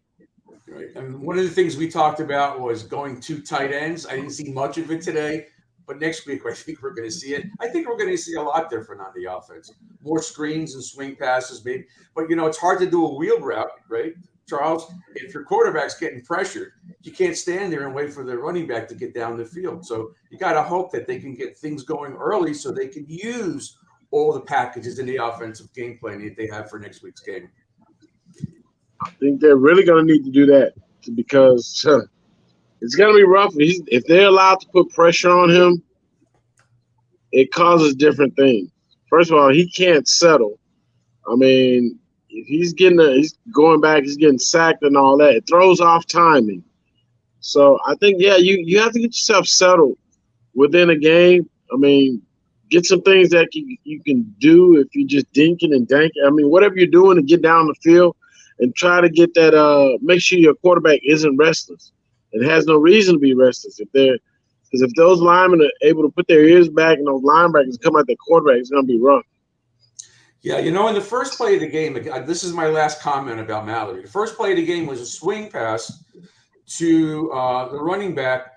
Right. And one of the things we talked about was going to tight ends. I didn't see much of it today, but next week I think we're going to see it. I think we're going to see a lot different on the offense. More screens and swing passes, maybe. But, it's hard to do a wheel route, right, Charles? If your quarterback's getting pressured, you can't stand there and wait for the running back to get down the field. So you got to hope that they can get things going early so they can use all the packages in the offensive game plan that they have for next week's game. I think they're really going to need to do that because it's going to be rough. If they're allowed to put pressure on him, it causes different things. First of all, he can't settle. I mean, if he's going back, he's getting sacked and all that. It throws off timing. So I think, you have to get yourself settled within a game. I mean, get some things that you can do if you just dinking and danking. I mean, whatever you're doing to get down the field and try to get that. Make sure your quarterback isn't restless. It has no reason to be restless because if those linemen are able to put their ears back and those linebackers come at the quarterback, it's going to be rough. Yeah, in the first play of the game, this is my last comment about Mallory. The first play of the game was a swing pass to the running back,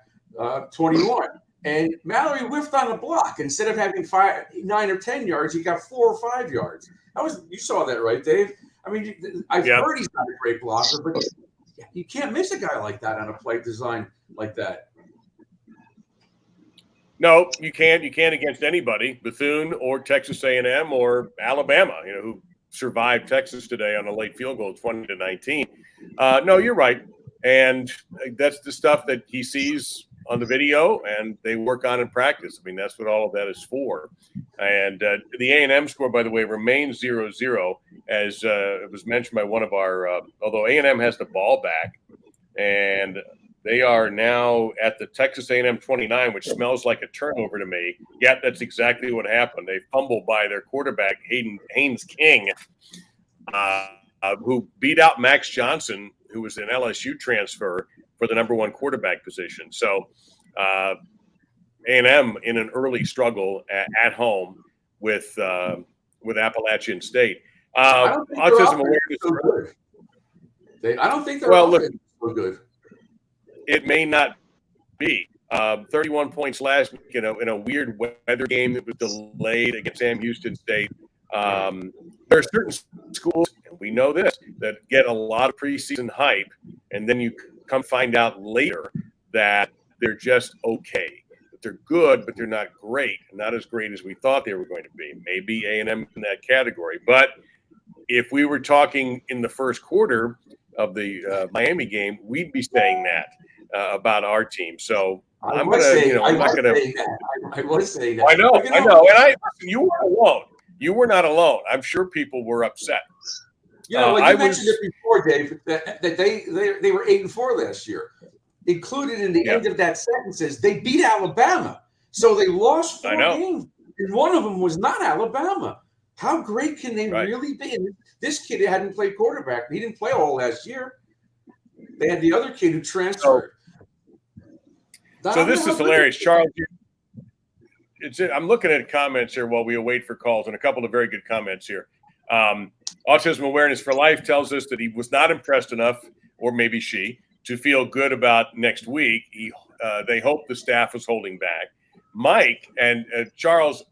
21. And Mallory whiffed on a block. Instead of having 9 or 10 yards, he got 4 or 5 yards. You saw that, right, Dave? I mean, I've heard he's not a great blocker, but you can't miss a guy like that on a play design like that. No, you can't. You can't against anybody, Bethune or Texas A&M or Alabama, who survived Texas today on a late field goal, 20-19. No, you're right. And that's the stuff that he sees on the video and they work on in practice. I mean, that's what all of that is for. And the A&M score, by the way, remains 0-0, as it was mentioned by one of our although A&M has the ball back, and they are now at the Texas A&M 29, which smells like a turnover to me. Yet that's exactly what happened. They fumbled by their quarterback, Haynes King, who beat out Max Johnson, who was an LSU transfer, for the number 1 quarterback position. So A&M in an early struggle at home with Appalachian State. Autism awareness. So good. I don't think they're offense is so good. It may not be. 31 points last week, in a weird weather game that was delayed against Sam Houston State. There are certain schools, and we know this, that get a lot of preseason hype, and then you come find out later that they're just okay. That they're good, but they're not great, not as great as we thought they were going to be. Maybe A&M in that category. But if we were talking in the first quarter of the Miami game, we'd be saying that about our team. So I was saying that. I know. And you weren't alone. You were not alone. I'm sure people were upset. You mentioned it before, Dave, that they were 8-4 last year. Included in the end of that sentence is they beat Alabama. So they lost 4 games. And one of them was not Alabama. How great can they really be? And this kid hadn't played quarterback. He didn't play all last year. They had the other kid who transferred. So this is hilarious, Charles. I'm looking at comments here while we await for calls, and a couple of very good comments here. Autism Awareness for Life tells us that he was not impressed enough, or maybe she, to feel good about next week. They hope the staff was holding back. Mike and Charles,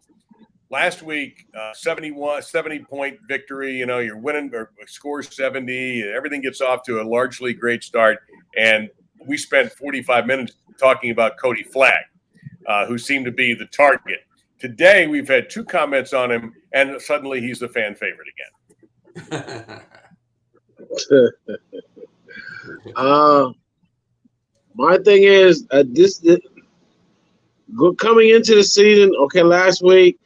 last week, 70-point victory. You're winning or scores 70. Everything gets off to a largely great start, and we spent 45 minutes talking about Cody Flagg, who seemed to be the target. Today, we've had 2 comments on him, and suddenly he's the fan favorite again. My thing is, coming into the season, last week,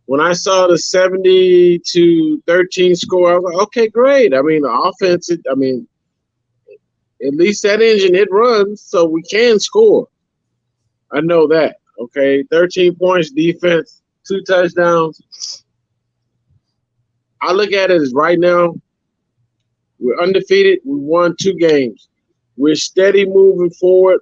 when I saw the 70-13 score, I was like, okay, great. I mean, the offense, at least that engine, it runs, so we can score. I know that. Okay, 13 points, defense, 2 touchdowns. I look at it as right now, we're undefeated. We won 2 games. We're steady moving forward.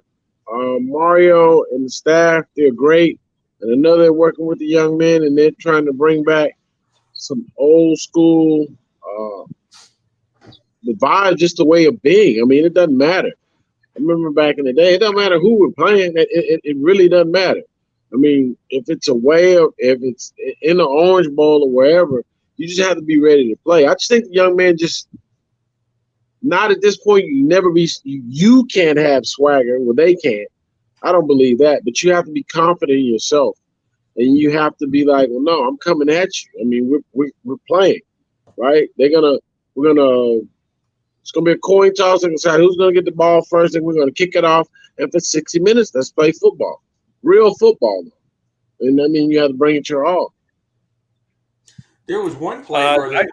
Mario and the staff, they're great. And I know they're working with the young men, and they're trying to bring back some old school the vibe, just the way of being. I mean, it doesn't matter. I remember back in the day, it doesn't matter who we're playing. It really doesn't matter. I mean, if it's away or if it's in the Orange Bowl or wherever, you just have to be ready to play. I just think the young man just not at this point. You can't have swagger. Well, they can't. I don't believe that. But you have to be confident in yourself, and you have to be like, well, no, I'm coming at you. I mean, we're playing, right? It's going to be a coin toss and decide who's going to get the ball first, and we're going to kick it off. And for 60 minutes, let's play football. Real football, though. And I mean, you have to bring it your all. There was one play where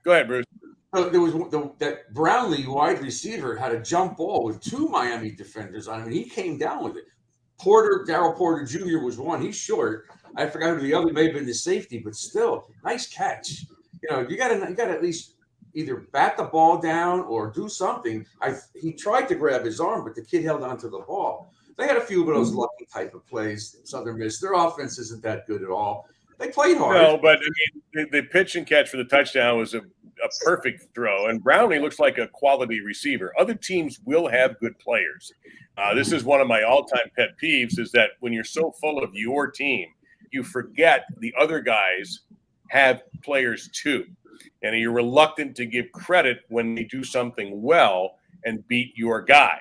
Go ahead, Bruce. There was that Brownlee wide receiver had a jump ball with 2 Miami defenders on him, and he came down with it. Darryl Porter Jr. was one. He's short. I forgot who the other may have been the safety, but still, nice catch. You got to at least either bat the ball down or do something. He tried to grab his arm, but the kid held onto the ball. They had a few of those lucky type of plays. Southern Miss, their offense isn't that good at all. They played hard. No, but I mean, the pitch and catch for the touchdown was a perfect throw, and Brownlee looks like a quality receiver. Other teams will have good players. This is one of my all-time pet peeves, is that when you're so full of your team, you forget the other guys have players too, and you're reluctant to give credit when they do something well and beat your guy.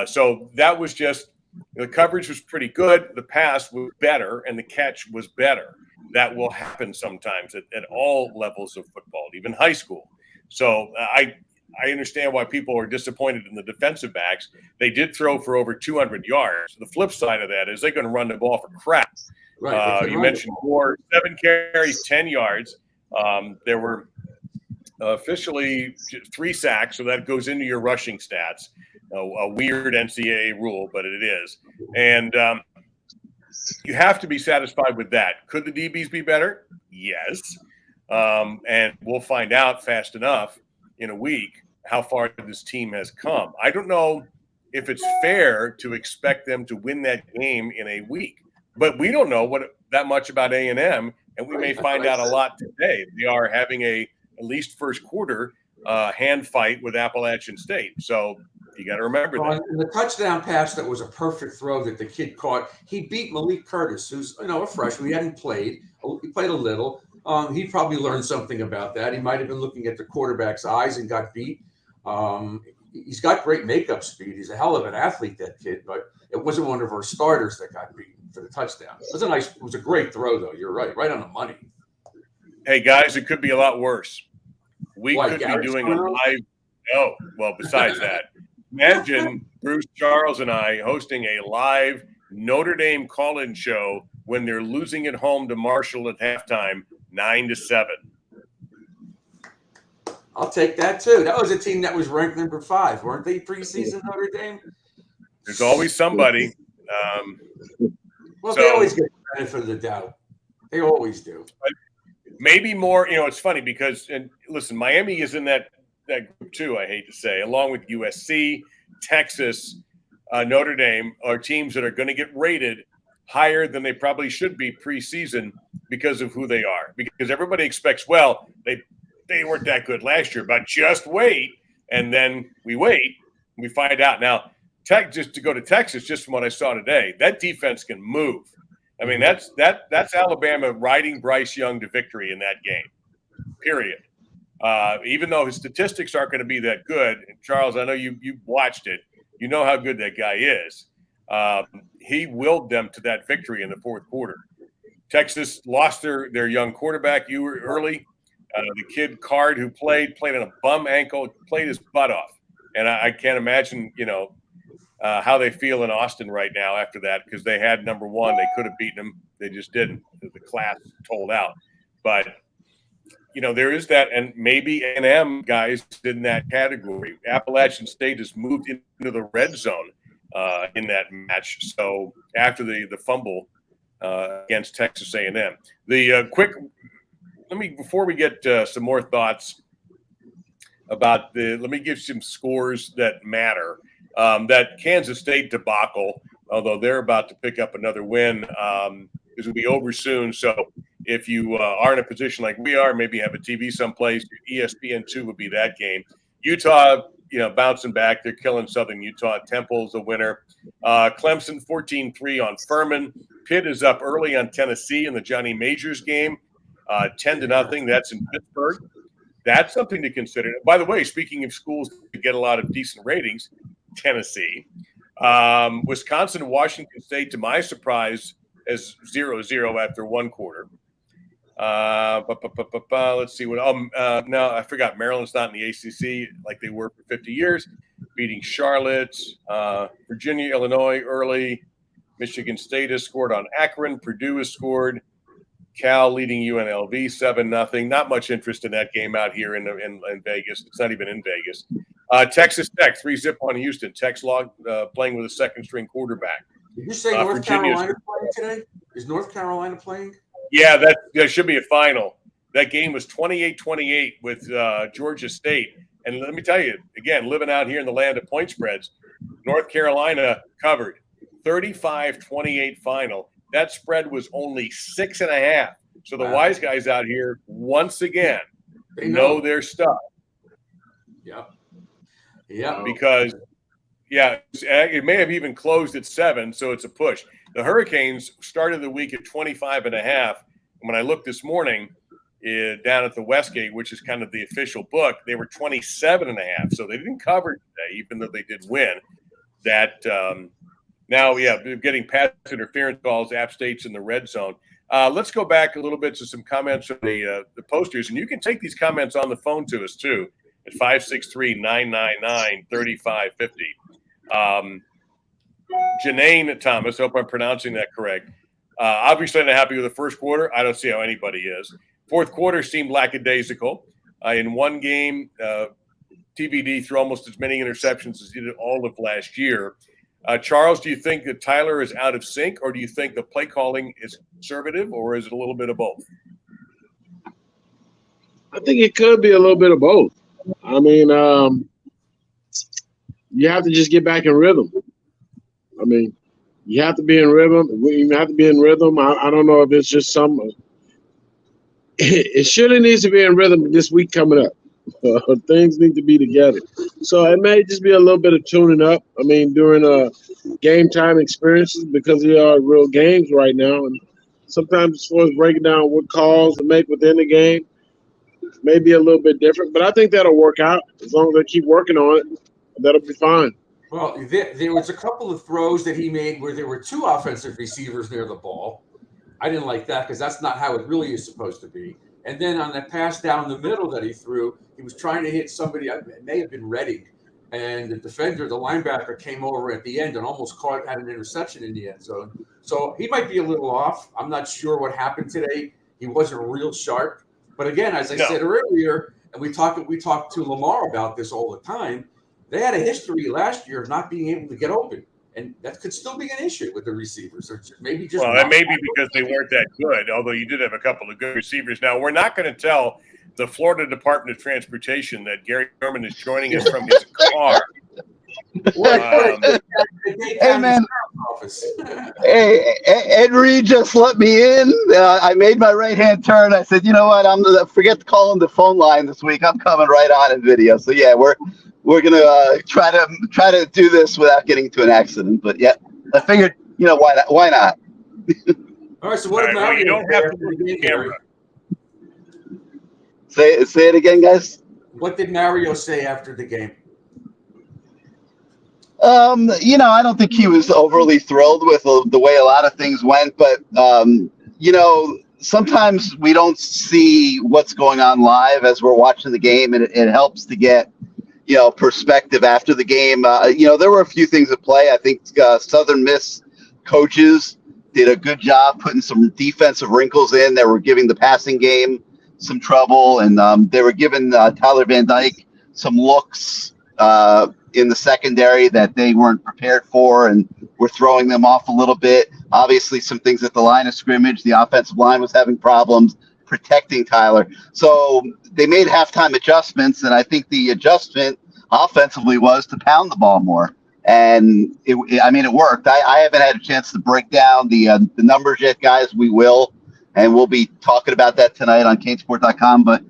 So that was just – the coverage was pretty good, the pass was better, and the catch was better. That will happen sometimes at all levels of football, even high school. So I understand why people are disappointed in the defensive backs. They did throw for over 200 yards. The flip side of that is they're going to run the ball for crap. Right. You mentioned Moore, 7 carries, 10 yards. There were officially 3 sacks, so that goes into your rushing stats. A weird NCAA rule, but it is. And you have to be satisfied with that. Could the DBs be better? Yes. And we'll find out fast enough in a week how far this team has come. I don't know if it's fair to expect them to win that game in a week. But we don't know that much about A&M, and we may find out a lot today. They are having at least first quarter hand fight with Appalachian State. So you got to remember that. The touchdown pass that was a perfect throw that the kid caught, he beat Malik Curtis, who's a freshman. He hadn't played. He played a little. He probably learned something about that. He might have been looking at the quarterback's eyes and got beat. He's got great makeup speed. He's a hell of an athlete, that kid, but it wasn't one of our starters that got beat for the touchdown. It was a great throw, though. You're right on the money. Hey, guys, it could be a lot worse. We could be doing a live. Oh, well, besides that, imagine Bruce, Charles, and I hosting a live Notre Dame call-in show when they're losing at home to Marshall at halftime, 9-7. I'll take that too. That was a team that was ranked number 5, weren't they? Preseason Notre Dame. There's always somebody. They always get the benefit of the doubt. They always do. Maybe more. It's funny because, and listen, Miami is in that group too. I hate to say, along with USC, Texas, Notre Dame, are teams that are going to get rated higher than they probably should be preseason because of who they are. Because everybody expects, well, they weren't that good last year, but just wait. And then we wait, and we find out. Now, just to go to Texas, just from what I saw today, that defense can move. I mean, that's Alabama riding Bryce Young to victory in that game, period. Even though his statistics aren't going to be that good, and Charles, I know you watched it. You know how good that guy is. He willed them to that victory in the fourth quarter. Texas lost their young quarterback early. The kid Card, who played on a bum ankle, played his butt off. And I can't imagine, how they feel in Austin right now after that, because they had number 1. They could have beaten them. They just didn't. The class told out. But, there is that. And maybe A&M guys in that category. Appalachian State has moved into the red zone in that match. So after the fumble against Texas A&M. Before we get some more thoughts about let me give some scores that matter. That Kansas State debacle, although they're about to pick up another win, is will be over soon. So if you are in a position like we are, maybe have a TV someplace, ESPN2 would be that game. Utah, bouncing back. They're killing Southern Utah. Temple's the winner. Clemson 14-3 on Ferman. Pitt is up early on Tennessee in the Johnny Majors game. 10-0. That's in Pittsburgh. That's something to consider. By the way, speaking of schools that get a lot of decent ratings, Tennessee, Wisconsin, and Washington State, to my surprise, as 0-0 after one quarter. Let's see what. No, I forgot. Maryland's not in the ACC like they were for 50 years, beating Charlotte, Virginia, Illinois early. Michigan State has scored on Akron. Purdue has scored. Cal leading UNLV 7-0. Not much interest in that game out here in Vegas. It's not even in Vegas. Texas Tech 3-0 on Houston. Tech's playing with a second-string quarterback. Did you say North Virginia's- Carolina playing today? Is North Carolina playing? Yeah, that should be a final. That game was 28-28 with Georgia State. And let me tell you, again, living out here in the land of point spreads, North Carolina covered 35-28 final. That spread was only 6.5. So the wise guys out here, once again, they know their stuff. Yep. Yeah. Because, it may have even closed at 7, so it's a push. The Hurricanes started the week at 25.5. And when I looked this morning down at the Westgate, which is kind of the official book, they were 27.5. So they didn't cover today, even though they did win. That now, getting pass interference calls, App State's in the red zone. Let's go back a little bit to some comments from the posters. And you can take these comments on the phone to us, too, at 563-999-3550. Janine Thomas, hope I'm pronouncing that correct. Obviously, not happy with the first quarter. I don't see how anybody is. Fourth quarter seemed lackadaisical. In one game, TVD threw almost as many interceptions as he did all of last year. Charles, do you think that Tyler is out of sync, or do you think the play calling is conservative, or is it a little bit of both? I think it could be a little bit of both. I mean, you have to just get back in rhythm. I mean, you have to be in rhythm. You have to be in rhythm. I don't know if it's just some. It surely needs to be in rhythm this week coming up. Things need to be together. So it may just be a little bit of tuning up. I mean, during game time experiences, because they are real games right now. And sometimes as far as breaking down what calls to make within the game, may be a little bit different. But I think that'll work out as long as they keep working on it. That'll be fine. Well, there was a couple of throws that he made where there were two offensive receivers near the ball. I didn't like that because that's not how it really is supposed to be. And then on that pass down the middle that he threw, he was trying to hit somebody. It may have been Redding. And the defender, the linebacker, came over at the end and almost had an interception in the end zone. So he might be a little off. I'm not sure what happened today. He wasn't real sharp. But again, as I said earlier, and we talked to Lamar about this all the time, they had a history last year of not being able to get open. And that could still be an issue with the receivers. Or maybe just that may be because they weren't that good, although you did have a couple of good receivers. Now, we're not going to tell the Florida Department of Transportation that Gary Ferman is joining us from his car. Hey, man. Hey, Ed Reed just let me in. I made my right-hand turn. I said, you know what? I'm gonna forget to call him the phone line this week. I'm coming right on in video. So yeah, we're gonna try to do this without getting into an accident. But yeah, I figured, why not? All right. So what about you don't have to look at the camera. Say it again, guys. What did Mario say after the game? I don't think he was overly thrilled with the way a lot of things went, but sometimes we don't see what's going on live as we're watching the game, and it helps to get perspective after the game. There were a few things at play. I think Southern Miss coaches did a good job putting some defensive wrinkles in. They were giving the passing game some trouble, and they were giving Tyler Van Dyke some looks in the secondary that they weren't prepared for, and were throwing them off a little bit. Obviously, some things at the line of scrimmage. The offensive line was having problems protecting Tyler. So they made halftime adjustments, and I think the adjustment offensively was to pound the ball more. And it worked. I haven't had a chance to break down the numbers yet, guys. We will, and we'll be talking about that tonight on CaneSport.com. But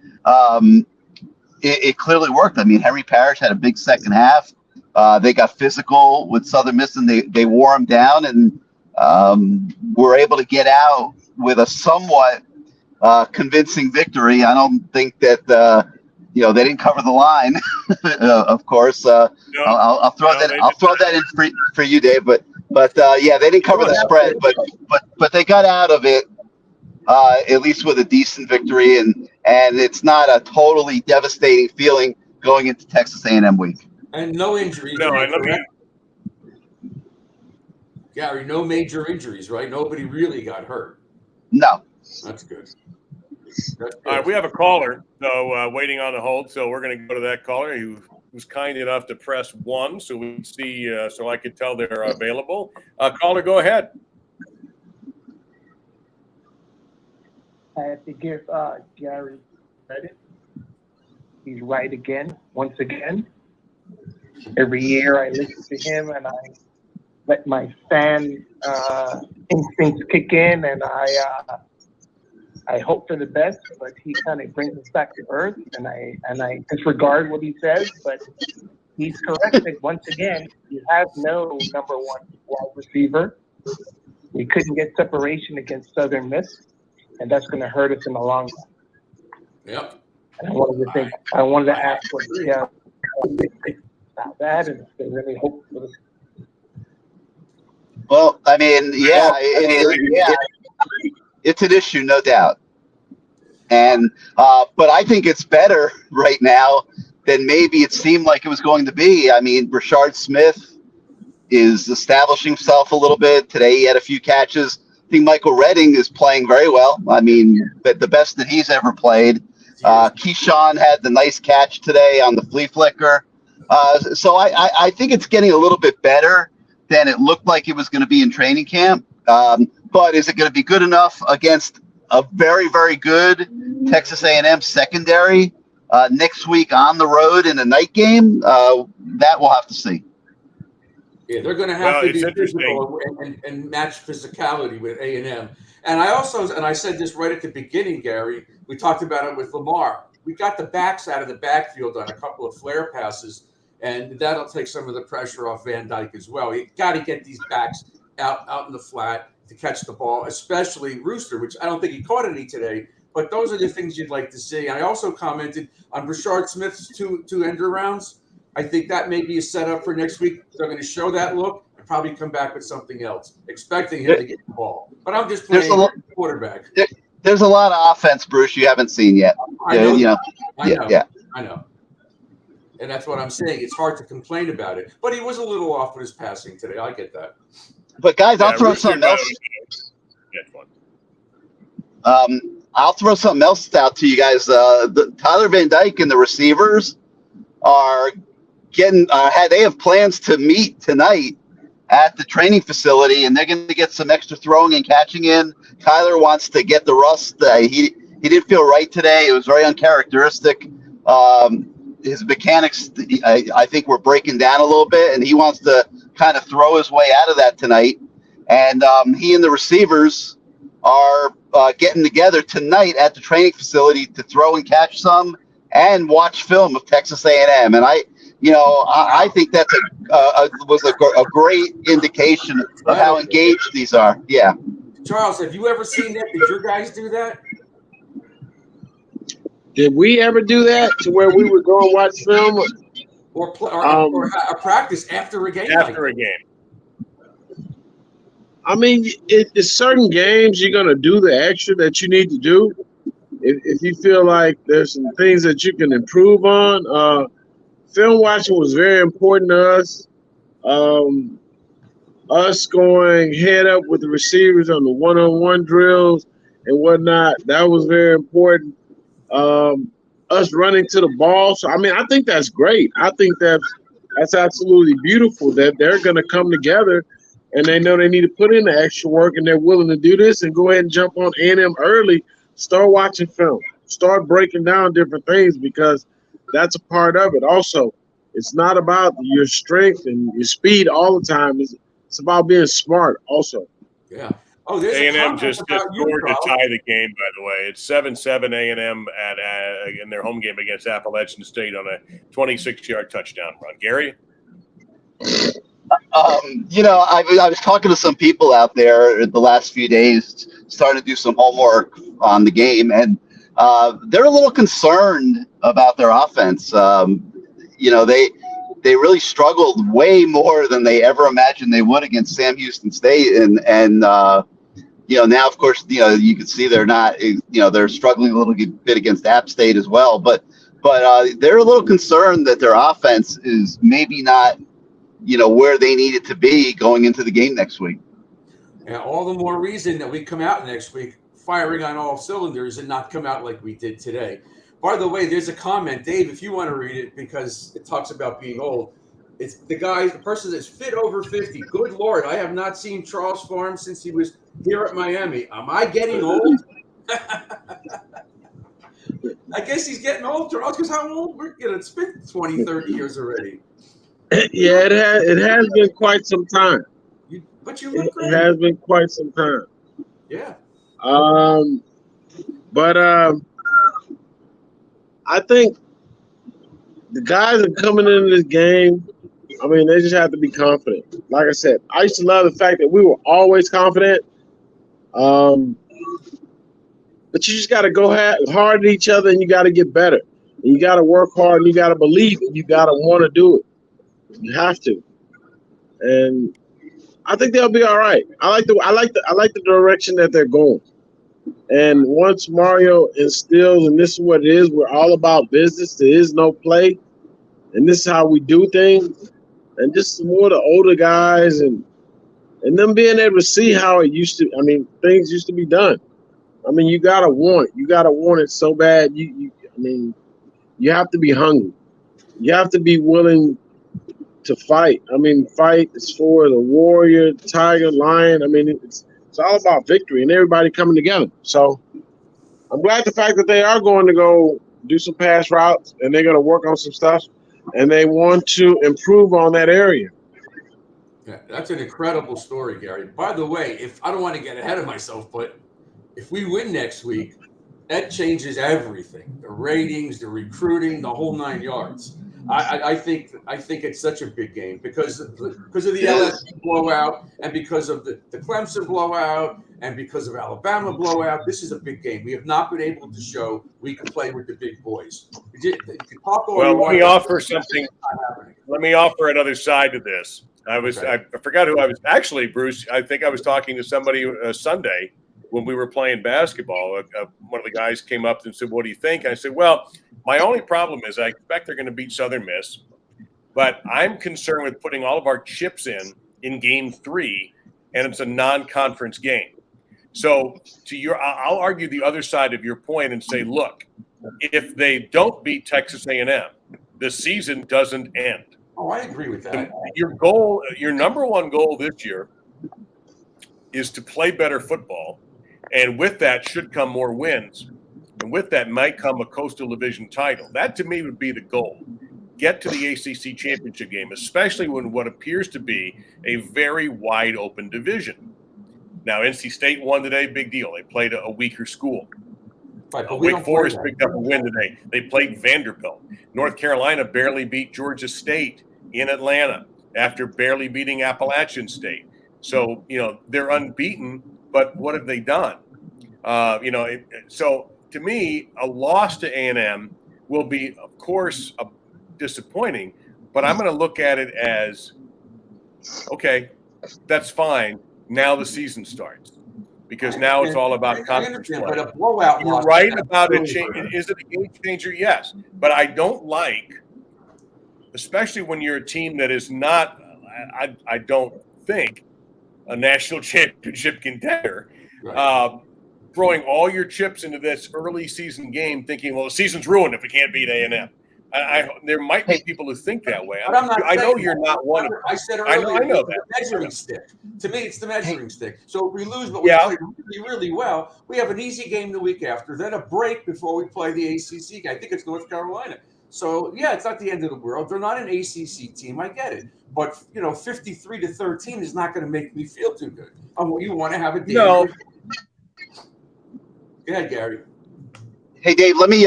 it clearly worked. I mean, Henry Parrish had a big second half. They got physical with Southern Miss, and they wore him down, and were able to get out with a somewhat convincing victory. I don't think that they didn't cover the line, of course. I'll throw that in for you, Dave. But they didn't cover the spread, but they got out of it at least with a decent victory, and it's not a totally devastating feeling going into Texas A&M week. And no injuries. No, Gary, no major injuries, right? Nobody really got hurt. No. That's good. All right, we have a caller, so waiting on the hold. So we're going to go to that caller who was kind enough to press 1 so we can see, so I could tell they're available. Caller, go ahead. I have to give Gary credit. He's right again, once again. Every year I listen to him and I let my fan instincts kick in, and I hope for the best, but he kind of brings us back to earth, and I disregard what he says, but he's corrected once again. You have no number 1 wide receiver. We couldn't get separation against Southern Miss, and that's going to hurt us in the long run. Yep. And I wanted to ask what about that, and if there's any hope for this. Well, I mean, it's an issue, no doubt. And but I think it's better right now than maybe it seemed like it was going to be. I mean, Brashard Smith is establishing himself a little bit. Today he had a few catches. I think Michael Redding is playing very well. I mean, the best that he's ever played. Keyshawn had the nice catch today on the flea flicker. So I think it's getting a little bit better than it looked like it was going to be in training camp. But is it going to be good enough against a very, very good Texas A&M secondary next week on the road in a night game? That we'll have to see. Yeah, they're going to have to be physical and match physicality with A&M. And I said this right at the beginning, Gary. We talked about it with Lamar. We got the backs out of the backfield on a couple of flare passes, and that'll take some of the pressure off Van Dyke as well. You got to get these backs out in the flat to catch the ball, especially Rooster, which I don't think he caught any today. But those are the things you'd like to see. I also commented on Brashard Smith's two end arounds. I think that may be a setup for next week. They're going to show that look and probably come back with something else, expecting him to get the ball. But I'm just playing quarterback. There's a lot of offense, Bruce, you haven't seen yet. I know. Yeah. I know. And that's what I'm saying. It's hard to complain about it. But he was a little off with his passing today. I get that. But, guys, I'll throw something else. I'll throw something else out to you guys. Tyler Van Dyke and the receivers are getting they have plans to meet tonight at the training facility, and they're going to get some extra throwing and catching in. Kyler wants to get the rust. He didn't feel right today. It was very uncharacteristic. His mechanics, I think, were breaking down a little bit, and he wants to kind of throw his way out of that tonight. And he and the receivers are getting together tonight at the training facility to throw and catch some and watch film of Texas A&M. And I think that's was a great indication of how engaged these are. Yeah. Charles, have you ever seen that? Did your guys do that? Did we ever do that to where we would go and watch film? Or practice after a game? After a game. I mean, it's certain games you're going to do the extra that you need to do. If you feel like there's some things that you can improve on, film watching was very important to us. Us going head up with the receivers on the one-on-one drills and whatnot, that was very important. Us running to the ball. So, I mean, I think that's great. I think that's absolutely beautiful that they're going to come together and they know they need to put in the extra work and they're willing to do this and go ahead and jump on A&M early, start watching film, start breaking down different things because that's a part of it. Also, it's not about your strength and your speed all the time. It's about being smart also. Yeah. Oh, there's A&M just scored to tie the game, by the way. It's 7-7 A&M in their home game against Appalachian State on a 26-yard touchdown run. Gary? I was talking to some people out there the last few days, starting to do some homework on the game, and they're a little concerned about their offense. They really struggled way more than they ever imagined they would against Sam Houston State, and now of course you can see they're not, they're struggling a little bit against App State as well, but they're a little concerned that their offense is maybe not where they need it to be going into the game next week. Yeah, all the more reason that we come out next week firing on all cylinders and not come out like we did today. By the way, there's a comment, Dave, if you want to read it, because it talks about being old. It's the person that's fit over 50. Good Lord, I have not seen Charles Farm since he was here at Miami. Am I getting old? I guess he's getting old, Charles, because how old? It's been 20, 30 years already. Yeah, it has been quite some time. But you look great. It has been quite some time. Yeah. But I think the guys that are coming into this game, I mean, they just have to be confident. Like I said, I used to love the fact that we were always confident. But you just got to go hard at each other, and you got to get better. And you got to work hard, and you got to believe, and you got to want to do it. You have to. And I think they'll be all right. I like the direction that they're going. And once Mario instills, and this is what it is, we're all about business. There is no play, and this is how we do things. And just some more of the older guys and them being able to see how it used to. I mean, things used to be done. I mean, you gotta want it. You gotta want it so bad. You have to be hungry. You have to be willing to fight. I mean, fight is for the warrior, tiger, lion. I mean, it's all about victory and everybody coming together. So I'm glad the fact that they are going to go do some pass routes and they're going to work on some stuff and they want to improve on that area. Yeah, that's an incredible story, Gary. By the way, if I don't want to get ahead of myself, but if we win next week, that changes everything. The ratings, the recruiting, the whole 9 yards. I think it's such a big game because of the LSU blowout and because of the Clemson blowout and because of Alabama blowout. This is a big game. We have not been able to show we can play with the big boys. Well, let me offer something. Let me offer another side to this. I forgot who I was. Actually, Bruce, I think I was talking to somebody Sunday when we were playing basketball. One of the guys came up and said, "What do you think?" And I said, "Well, my only problem is I expect they're going to beat Southern Miss, but I'm concerned with putting all of our chips in game 3, and it's a non-conference game." So I'll argue the other side of your point and say, look, if they don't beat Texas A&M, the season doesn't end. Oh, I agree with that. Your number one goal this year is to play better football, and with that should come more wins. And with that might come a Coastal Division title. That, to me, would be the goal. Get to the ACC championship game, especially when what appears to be a very wide-open division. Now, NC State won today, big deal. They played a weaker school. Right, Wake Forest picked up a win today. They played Vanderbilt. North Carolina barely beat Georgia State in Atlanta after barely beating Appalachian State. So, they're unbeaten, but what have they done? So to me, a loss to A&M will be, of course, disappointing, but I'm going to look at it as, okay, that's fine. Now the season starts because now it's all about conference play. But a blowout. You're right about it. Is it a game changer? Yes, but I don't like, especially when you're a team that is not, I don't think, a national championship contender. Right. Throwing all your chips into this early season game, thinking, well, the season's ruined if we can't beat A&M. There might be people who think that way. I know you're not one of them. I said earlier, I know that. The measuring stick. To me, it's the measuring stick. So if we lose, but we play really, really well, we have an easy game the week after, then a break before we play the ACC. I think it's North Carolina. So, yeah, it's not the end of the world. They're not an ACC team. I get it. But, 53-13 is not going to make me feel too good. You want to have a game. No. Go ahead, Gary. Hey, Dave, let me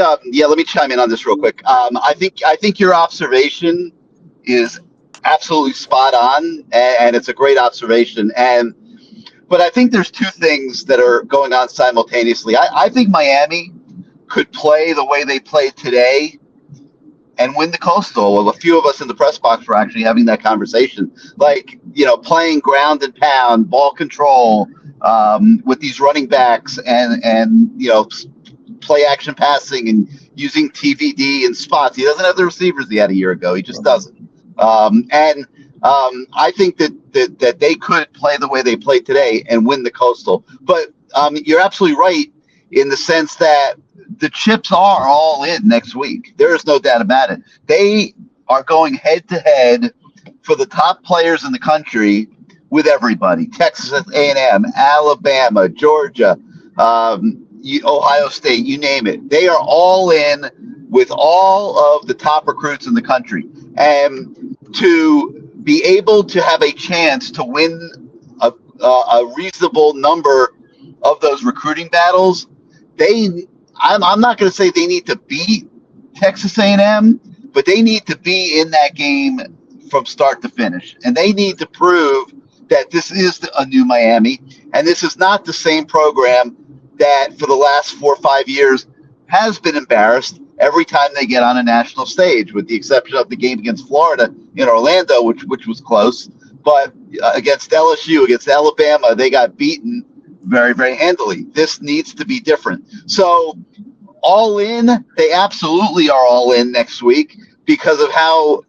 chime in on this real quick. I think your observation is absolutely spot on, and it's a great observation. But I think there's two things that are going on simultaneously. I think Miami could play the way they played today and win the Coastal. Well, a few of us in the press box were actually having that conversation. Like, playing ground and pound, ball control, with these running backs and play action passing and using TVD and spots. He doesn't have the receivers he had a year ago. He just doesn't. I think that they could play the way they played today and win the Coastal. But you're absolutely right in the sense that the chips are all in next week. There is no doubt about it. They are going head to head for the top players in the country with everybody. Texas A&M, Alabama, Georgia, Ohio State, you name it. They are all in with all of the top recruits in the country. And to be able to have a chance to win a reasonable number of those recruiting battles, I'm not going to say they need to beat Texas A&M, but they need to be in that game from start to finish. And they need to prove that this is a new Miami, and this is not the same program that for the last 4 or 5 years has been embarrassed every time they get on a national stage, with the exception of the game against Florida in Orlando, which was close. But against LSU, against Alabama, they got beaten very, very handily. This needs to be different. So all in, they absolutely are all in next week because of how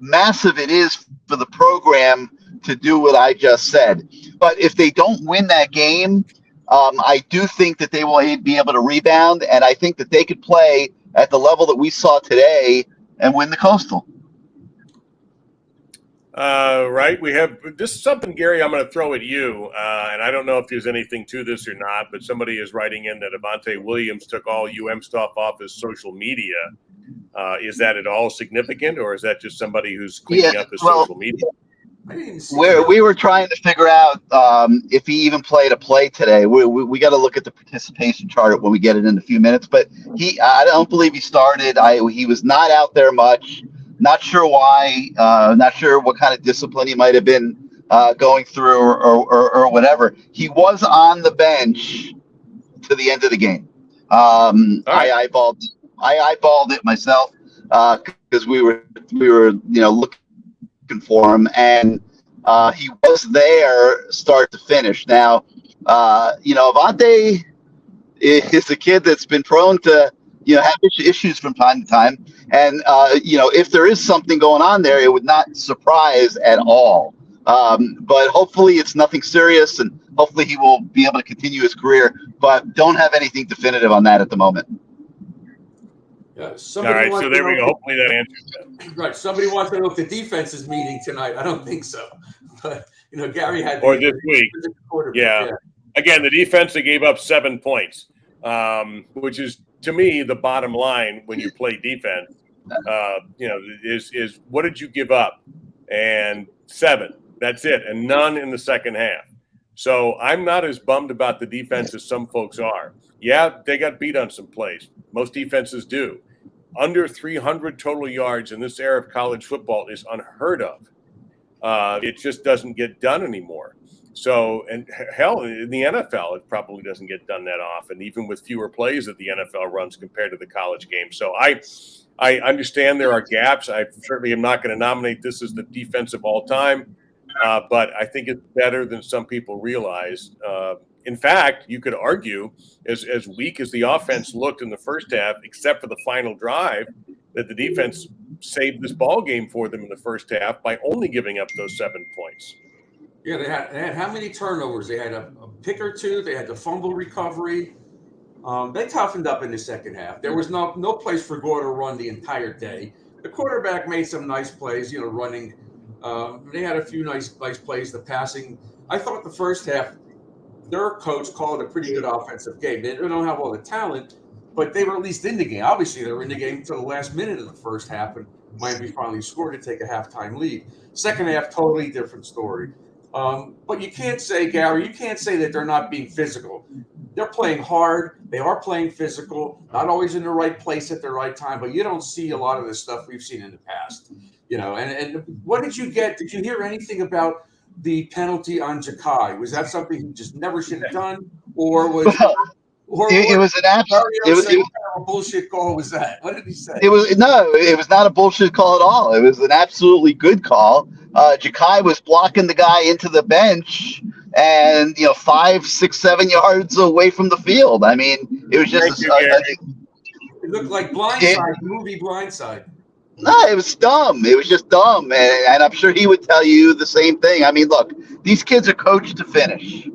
massive it is for the program to do what I just said. But if they don't win that game, I do think that they will be able to rebound, and I think that they could play at the level that we saw today and win the Coastal. Right. We have this is something, Gary, I'm going to throw at you. And I don't know if there's anything to this or not, but somebody is writing in that Avante Williams took all UM stuff off his social media. Is that at all significant, or is that just somebody who's cleaning up his social media? We were trying to figure out if he even played a play today. We got to look at the participation chart when we get it in a few minutes. But I don't believe he started. He was not out there much. Not sure why. Not sure what kind of discipline he might have been going through or whatever. He was on the bench to the end of the game. I eyeballed it myself because we were looking for him, and he was there start to finish. Now, Avante is a kid that's been prone to have issues from time to time, and if there is something going on there, it would not surprise at all. But hopefully it's nothing serious, and hopefully he will be able to continue his career. But don't have anything definitive on that at the moment. Yeah, all right, so there we go. Hopefully that answers that. Right. Somebody wants to know if the defense is meeting tonight. I don't think so. But, Gary had... Or this week. Yeah. Again, the defense, they gave up 7 points, which is, to me, the bottom line when you play defense, is what did you give up? And 7. That's it. And none in the second half. So I'm not as bummed about the defense as some folks are. Yeah, they got beat on some plays. Most defenses do. Under 300 total yards in this era of college football is unheard of. It just doesn't get done anymore. So, and hell, in the NFL, it probably doesn't get done that often, even with fewer plays that the NFL runs compared to the college game. So I understand there are gaps. I certainly am not going to nominate this as the defense of all time, but I think it's better than some people realize. In fact, you could argue, as weak as the offense looked in the first half, except for the final drive, that the defense saved this ball game for them in the first half by only giving up those 7 points. Yeah, they had how many turnovers? They had a pick or two. They had the fumble recovery. They toughened up in the second half. There was no place for Gore to run the entire day. The quarterback made some nice plays, running. They had a few nice plays. The passing. I thought the first half, their coach called it a pretty good offensive game. They don't have all the talent, but they were at least in the game. Obviously, they were in the game until the last minute of the first half, and Miami finally scored to take a halftime lead. Second half, totally different story. But you can't say, Gary, that they're not being physical. They're playing hard. They are playing physical, not always in the right place at the right time, but you don't see a lot of the stuff we've seen in the past. And what did you get? Did you hear anything about the penalty on Ja'Kai? Was that something he just never should have done? Or was it was an absolute a bullshit call? Was that? What did he say? It was not a bullshit call at all. It was an absolutely good call. Ja'Kai was blocking the guy into the bench, and 5, 6, 7 yards away from the field. I mean, it was just it looked like Blindside, movie Blindside. No, it was dumb. It was just dumb, and I'm sure he would tell you the same thing. I mean, look, these kids are coached to finish.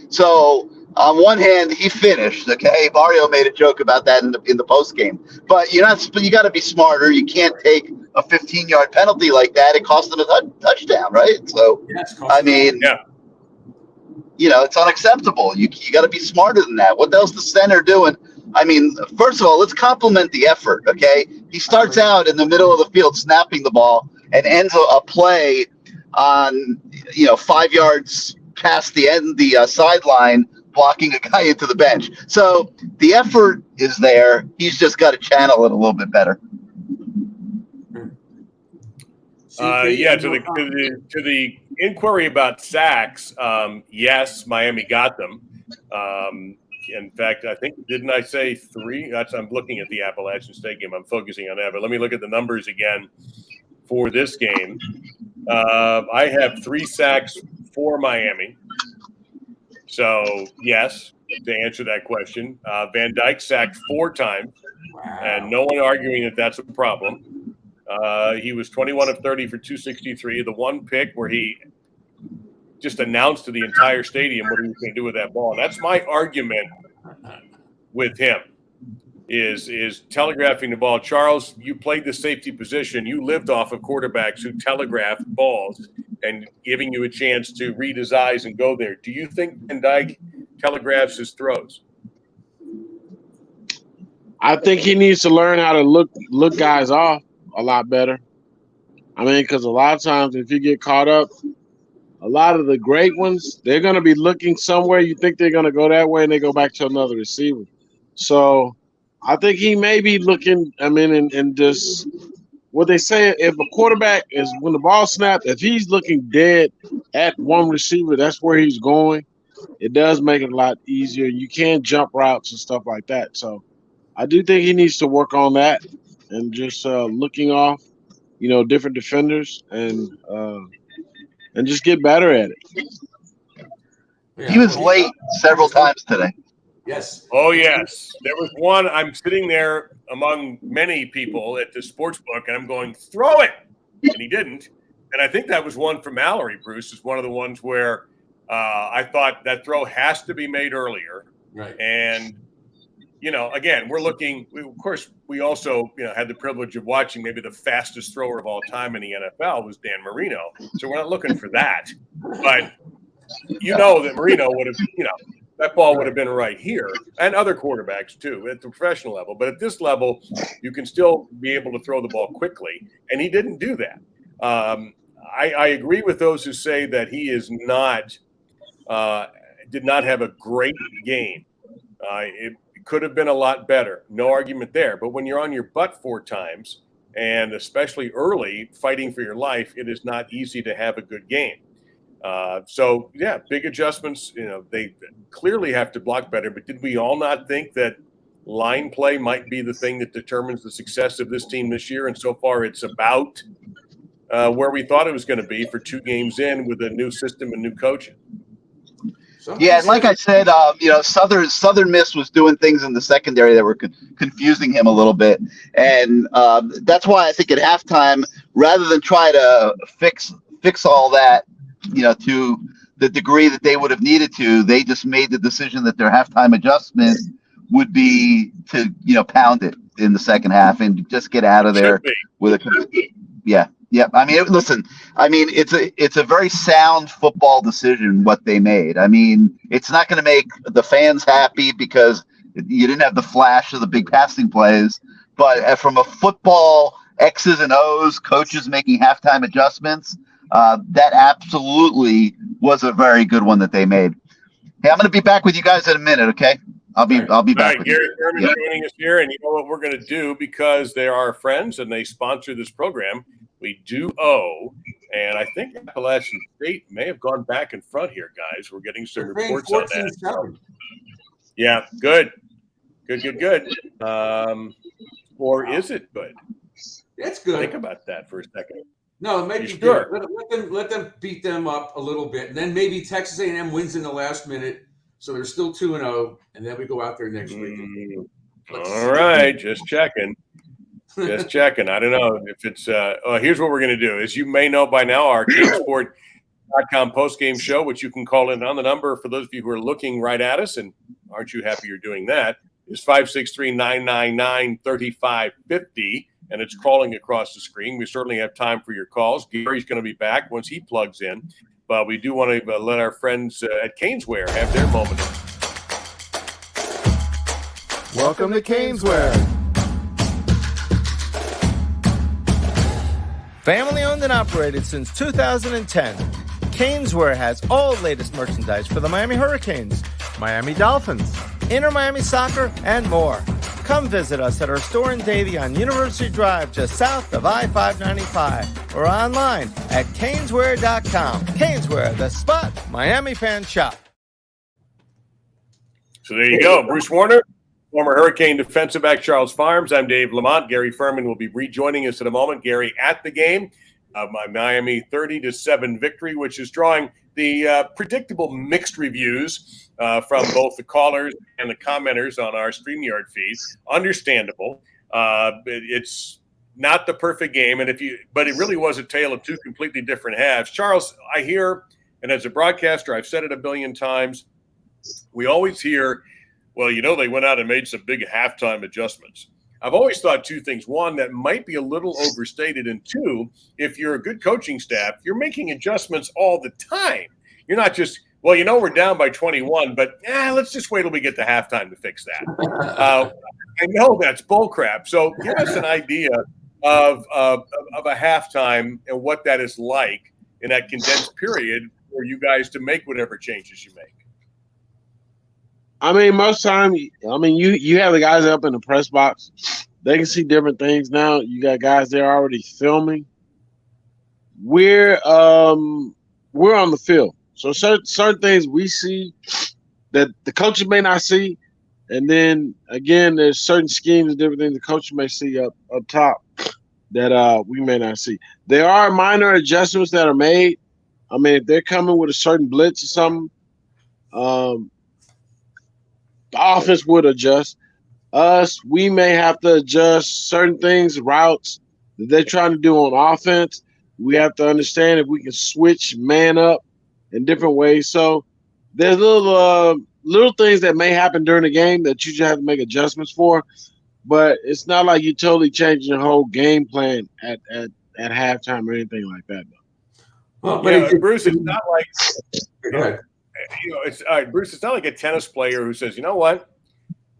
So On one hand, he finished. Okay, Mario made a joke about that in the post game. But you got to be smarter. You can't take a 15-yard penalty like that. It cost them a touchdown, right? So, I mean, it's unacceptable. You got to be smarter than that. What else the center doing? I mean, first of all, let's compliment the effort. Okay, he starts out in the middle of the field snapping the ball and ends a play on 5 yards past the sideline, blocking a guy into the bench. So the effort is there. He's just got to channel it a little bit better. To the inquiry about sacks, yes, Miami got them. In fact, I think, didn't I say 3? I'm looking at the Appalachian State game. I'm focusing on that. But let me look at the numbers again for this game. I have 3 sacks for Miami. So, yes, to answer that question. Van Dyke sacked 4 times, and no one arguing that that's a problem. He was 21 of 30 for 263. The one pick where he just announced to the entire stadium what he was going to do with that ball. That's my argument with him, is telegraphing the ball. Charles, you played the safety position. You lived off of quarterbacks who telegraphed balls and giving you a chance to read his eyes and go there. Do you think Van Dyke telegraphs his throws? I think he needs to learn how to look guys off a lot better. I mean, because a lot of times if you get caught up, a lot of the great ones, they're going to be looking somewhere. You think they're going to go that way, and they go back to another receiver. So I think he may be looking, and just what they say, if a quarterback is, when the ball snapped, if he's looking dead at one receiver, that's where he's going. It does make it a lot easier. You can jump routes and stuff like that. So I do think he needs to work on that and just looking off, different defenders and just get better at it. He was late several times today. Yes. Oh, yes. There was one. I'm sitting there among many people at the sports book, and I'm going, throw it. And he didn't. And I think that was one from Mallory, Bruce, is one of the ones where I thought that throw has to be made earlier. Right. And, again, we're looking – of course, we also had the privilege of watching maybe the fastest thrower of all time in the NFL was Dan Marino. So we're not looking for that. But that Marino would have – that ball would have been right here, and other quarterbacks too at the professional level. But at this level, you can still be able to throw the ball quickly, and he didn't do that. I agree with those who say that he is not did not have a great game. It could have been a lot better. No argument there. But when you're on your butt 4 times, and especially early, fighting for your life, it is not easy to have a good game. Big adjustments. They clearly have to block better. But did we all not think that line play might be the thing that determines the success of this team this year? And so far, it's about where we thought it was going to be for 2 games in with a new system and new coaching. Yeah, and like I said, Southern Miss was doing things in the secondary that were confusing him a little bit, and that's why I think at halftime, rather than try to fix all that, to the degree that they would have needed to, they just made the decision that their halftime adjustment would be to pound it in the second half and just get out of there with a Yeah. I mean, it's a very sound football decision what they made. I mean, it's not going to make the fans happy because you didn't have the flash of the big passing plays. But from a football X's and O's, coaches making halftime adjustments, that absolutely was a very good one that they made. Hey, I'm going to be back with you guys in a minute, okay? I'll be back. All right, with Gary you. Ferman joining us here, and you know what we're going to do because they are our friends and they sponsor this program. We do owe, and I think Appalachian State may have gone back in front here, guys. We're getting some reports on that. Yeah, good. Or is it good? It's good. Think about that for a second. No, maybe sure? Let them beat them up a little bit, and then maybe Texas A&M wins in the last minute, so they're still 2-0, and then we go out there next week. All right, just checking. Just checking. I don't know if it's here's what we're going to do. As you may know by now, our CaneSport CaneSport.com postgame show, which you can call in on. The number, for those of you who are looking right at us, and aren't you happy you're doing that, is 563-999-3550, and it's crawling across the screen. We certainly have time for your calls. Gary's going to be back once he plugs in, but we do want to let our friends at CanesWear have their moment. Welcome to CanesWear. Family owned and operated since 2010, CanesWear has all latest merchandise for the Miami Hurricanes, Miami Dolphins, Inter Miami Soccer, and more. Come visit us at our store in Davie on University Drive, just south of I-595, or online at CanesWear.com. CanesWear, the spot Miami fans shop. So there you go. Bruce Warner, former Hurricane defensive back, Charles Farms. I'm Dave Lamont. Gary Ferman will be rejoining us in a moment. Gary at the game. My Miami 30-7 victory, which is drawing the predictable mixed reviews from both the callers and the commenters on our StreamYard feed. Understandable. It's not the perfect game, but it really was a tale of two completely different halves. Charles, I hear, and as a broadcaster, I've said it a billion times, we always hear, well, they went out and made some big halftime adjustments. I've always thought two things. One, that might be a little overstated. And two, if you're a good coaching staff, you're making adjustments all the time. You're not just, we're down by 21, but let's just wait till we get to halftime to fix that. I know that's bullcrap. So give us an idea of a halftime and what that is like in that condensed period for you guys to make whatever changes you make. I mean, most time, you have the guys up in the press box. They can see different things now. You got guys there already filming. We're on the field, so certain things we see that the coaches may not see, and then again, there's certain schemes and different things the coach may see up top that we may not see. There are minor adjustments that are made. I mean, if they're coming with a certain blitz or something, the offense would adjust. We may have to adjust certain things, routes that they're trying to do on offense. We have to understand if we can switch man up in different ways. So there's little things that may happen during the game that you just have to make adjustments for. But it's not like you're totally changing your whole game plan at halftime or anything like that. Well, Bruce, it's not like it's all right, Bruce. It's not like a tennis player who says, "You know what?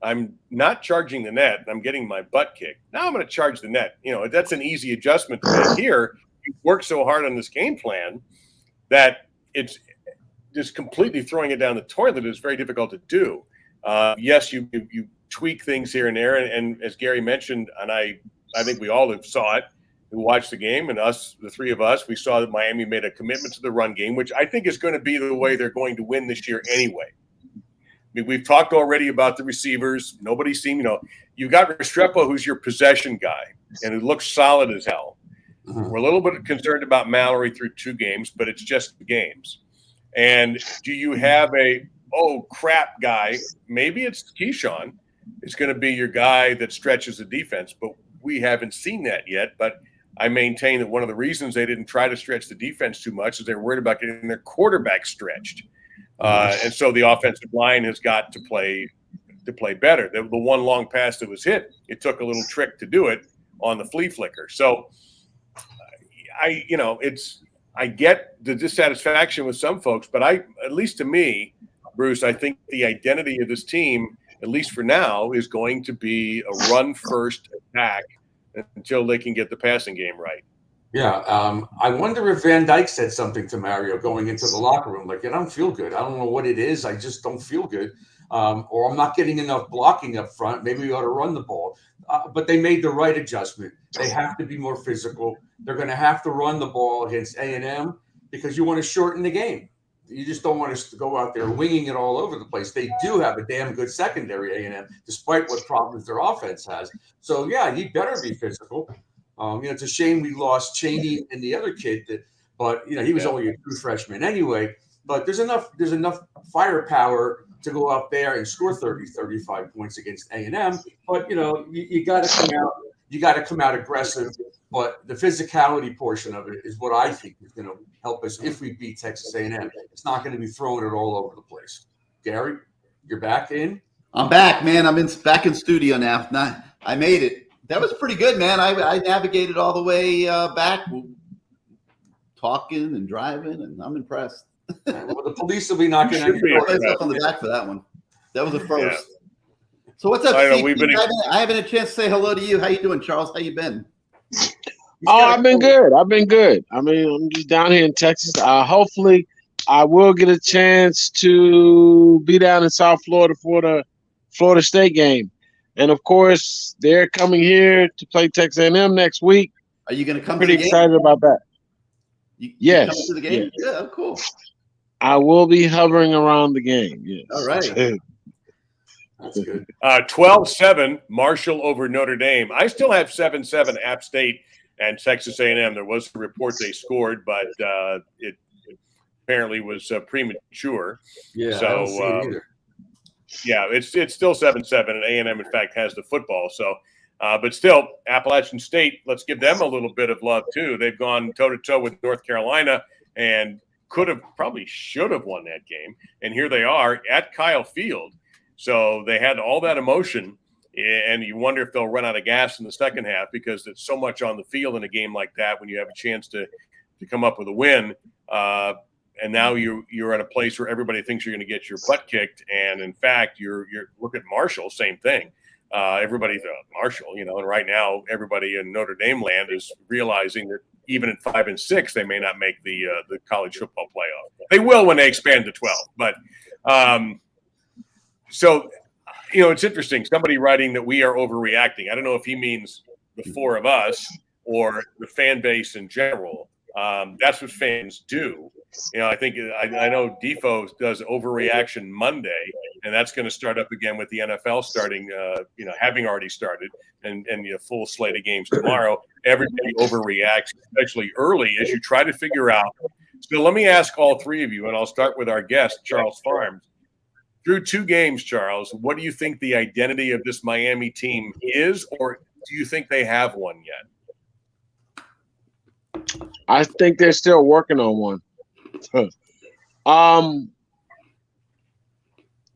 I'm not charging the net. I'm getting my butt kicked. Now I'm going to charge the net." That's an easy adjustment to make. Here, you work so hard on this game plan that it's just completely throwing it down the toilet is very difficult to do. Yes, you tweak things here and there, and as Gary mentioned, and I think we all saw it. Who watched the game, and us, the three of us, we saw that Miami made a commitment to the run game, which I think is going to be the way they're going to win this year anyway. I mean, we've talked already about the receivers. Nobody's seen, you've got Restrepo, who's your possession guy, and who looks solid as hell. Uh-huh. We're a little bit concerned about Mallory through two games, but it's just games. And do you have a, crap guy? Maybe it's Keyshawn. It's going to be your guy that stretches the defense, but we haven't seen that yet. But I maintain that one of the reasons they didn't try to stretch the defense too much is they're worried about getting their quarterback stretched. And so the offensive line has got to play better. The one long pass that was hit, it took a little trick to do it on the flea flicker. So I get the dissatisfaction with some folks, but at least to me, Bruce, I think the identity of this team, at least for now, is going to be a run-first attack until they can get the passing game right. Yeah. I wonder if Van Dyke said something to Mario going into the locker room, like, I don't feel good. I don't know what it is. I just don't feel good. Or I'm not getting enough blocking up front. Maybe we ought to run the ball. But they made the right adjustment. They have to be more physical. They're going to have to run the ball against A&M because you want to shorten the game. You just don't want us to go out there winging it all over the place. They do have a damn good secondary, A&M, despite what problems their offense has. So, yeah, he better be physical. It's a shame we lost Chaney and the other kid, but he was only a true freshman anyway. But there's enough firepower to go out there and score 30, 35 points against A&M. But you got to come out. You got to come out aggressive But the physicality portion of it is what I think is going to help us if we beat Texas A&M. It's not going to be throwing it all over the place. Gary, you're back in? I'm back, man. Back in studio now. I made it. That was pretty good, man. I navigated all the way back, talking and driving, and I'm impressed. Well, the police will be knocking on your door. Myself on the back for that one. That was a first. Yeah. So what's up, I haven't had a chance to say hello to you. How you doing, Charles? How you been? I've been good. I mean, I'm just down here in Texas. Hopefully, I will get a chance to be down in South Florida for the Florida State game. And, of course, they're coming here to play Texas A&M next week. Are you going to come Pretty to the game? excited about that. Yes. Coming to the game? Yeah, cool. I will be hovering around the game, yes. All right. That's good. 12-7, Marshall over Notre Dame. I still have 7-7 App State and Texas A&M. There was a report they scored, but it apparently was premature. Yeah, so, I don't see it either. Yeah, it's still 7-7, and A&M, in fact, has the football. So, but still, Appalachian State, let's give them a little bit of love, too. They've gone toe-to-toe with North Carolina and probably should have won that game. And here they are at Kyle Field. So they had all that emotion, and you wonder if they'll run out of gas in the second half because it's so much on the field in a game like that when you have a chance to come up with a win. And now you're at a place where everybody thinks you're going to get your butt kicked. And in fact, you're look at Marshall, same thing. Everybody Marshall, and right now everybody in Notre Dame land is realizing that even at 5-6, they may not make the college football playoff. They will when they expand to 12. But so, it's interesting. Somebody writing that we are overreacting. I don't know if he means the four of us or the fan base in general. That's what fans do. I think I know Defo does Overreaction Monday, and that's going to start up again with the NFL starting, having already started, and the full slate of games tomorrow. Everybody overreacts, especially early, as you try to figure out. So let me ask all three of you, and I'll start with our guest, Charles Farms. Through 2 games, Charles, what do you think the identity of this Miami team is, or do you think they have one yet? I think they're still working on one.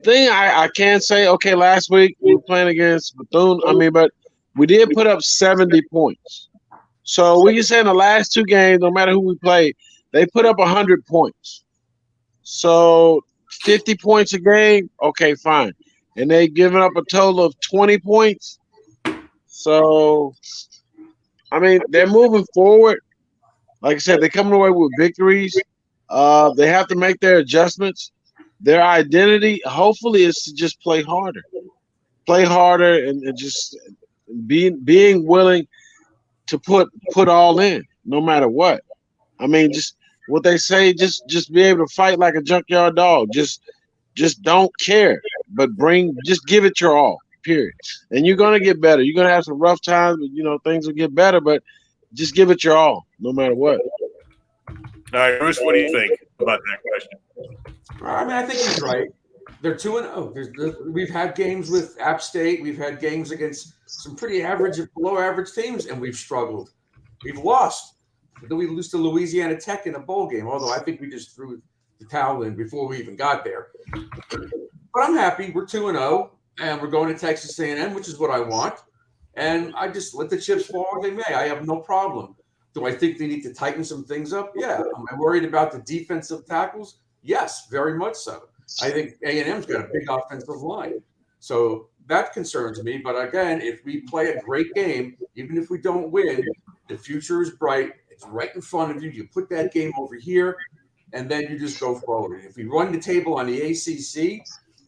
Thing I can say, okay, last week we were playing against Bethune. But we did put up 70 points. So we can say in the last 2 games, no matter who we played, they put up 100 points. So 50 points a game, okay, fine. And they given up a total of 20 points. So, they're moving forward. Like I said, they're coming away with victories. They have to make their adjustments. Their identity, hopefully, is to just play harder. Play harder and just being willing to put all in, no matter what. Just what they say, just be able to fight like a junkyard dog. Just don't care, but just give it your all, period. And you're going to get better. You're going to have some rough times, but, things will get better, but just give it your all, no matter what. All right, Bruce, what do you think about that question? I think he's right. They're 2-0. We've had games with App State. We've had games against some pretty average and below average teams, and we've struggled. We've lost. Then we lose to Louisiana Tech in a bowl game, although I think we just threw the towel in before we even got there. But I'm happy. We're 2-0, and we're going to Texas A&M, which is what I want. And I just let the chips fall where they may. I have no problem. Do I think they need to tighten some things up? Yeah. Am I worried about the defensive tackles? Yes, very much so. I think A&M's got a big offensive line. So that concerns me. But again, if we play a great game, even if we don't win, the future is bright. It's right in front of you. You put that game over here, and then you just go forward. If we run the table on the ACC,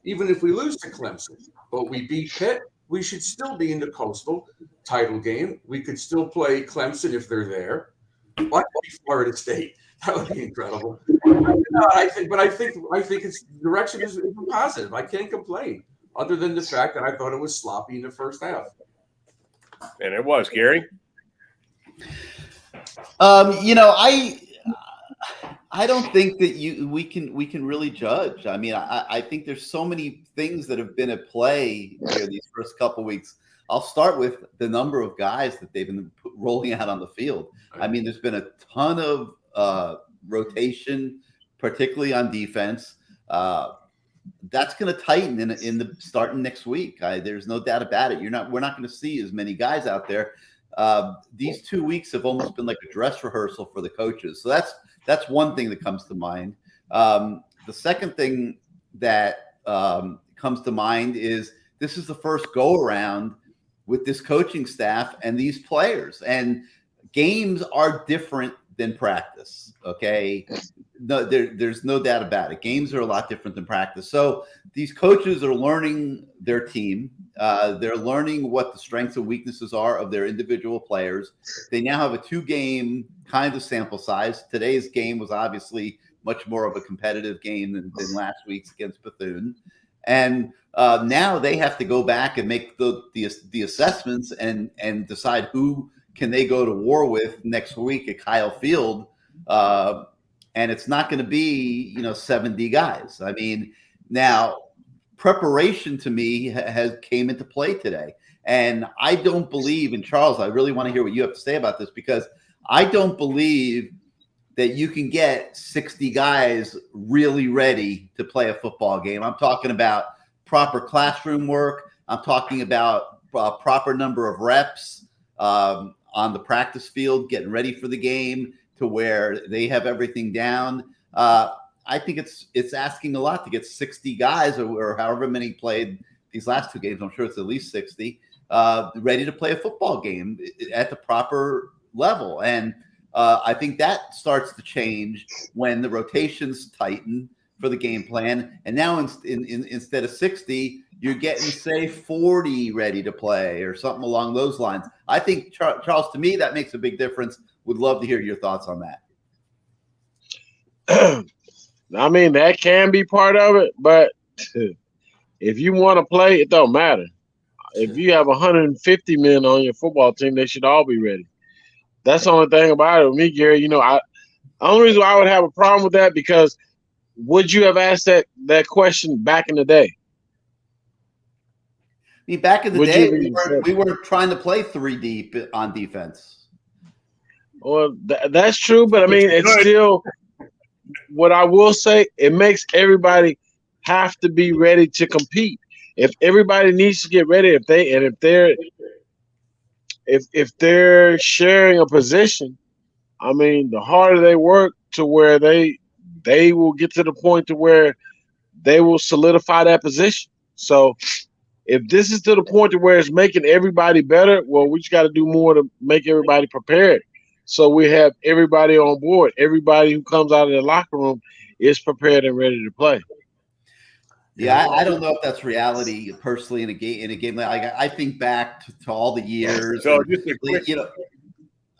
even if we lose to Clemson, but we beat Pitt, we should still be in the Coastal title game. We could still play Clemson if they're there. But Florida State, that would be incredible. I think its direction is positive. I can't complain, other than the fact that I thought it was sloppy in the first half. And it was, Gary. I don't think that we can really judge. I mean, I think there's so many things that have been at play here these first couple weeks. I'll start with the number of guys that they've been rolling out on the field. I mean, there's been a ton of rotation, particularly on defense. That's going to tighten in the starting next week. There's no doubt about it. We're not going to see as many guys out there. These 2 weeks have almost been like a dress rehearsal for the coaches. So that's one thing that comes to mind. The second thing that comes to mind is this is the first go around with this coaching staff and these players, and games are different than practice. Okay. No, there's no doubt about it. Games are a lot different than practice. So these coaches are learning their team. They're learning what the strengths and weaknesses are of their individual players. They now have a 2-game kind of sample size. Today's game was obviously much more of a competitive game than last week's against Bethune. And now they have to go back and make the assessments and decide who can they go to war with next week at Kyle Field. And it's not going to be, 70 guys. I mean, now preparation to me came into play today. And I don't believe, and Charles, I really want to hear what you have to say about this, because I don't believe that you can get 60 guys really ready to play a football game. I'm talking about proper classroom work. I'm talking about proper number of reps on the practice field, getting ready for the game to where they have everything down. I think it's asking a lot to get 60 guys or however many played these last 2 games. I'm sure it's at least 60 ready to play a football game at the proper level. And I think that starts to change when the rotations tighten for the game plan. And now instead of 60, you're getting, say, 40 ready to play or something along those lines. I think, Charles, to me, that makes a big difference. Would love to hear your thoughts on that. I mean, that can be part of it, but if you want to play, it don't matter. If you have 150 men on your football team, they should all be ready. That's the only thing about it with me, Gary. The only reason why I would have a problem with that, because would you have asked that question back in the day? I mean, back in the day, we weren't trying to play 3 deep on defense. Well, that's true, but I mean, it's still what I will say. It makes everybody have to be ready to compete. If everybody needs to get ready, if they're sharing a position, I mean, the harder they work to where they will get to the point to where they will solidify that position. So if this is to the point to where it's making everybody better, well, we just got to do more to make everybody prepared. So we have everybody on board. Everybody who comes out of the locker room is prepared and ready to play. Yeah, I don't know if that's reality personally in a game. Like I think back to all the years. So just a quick,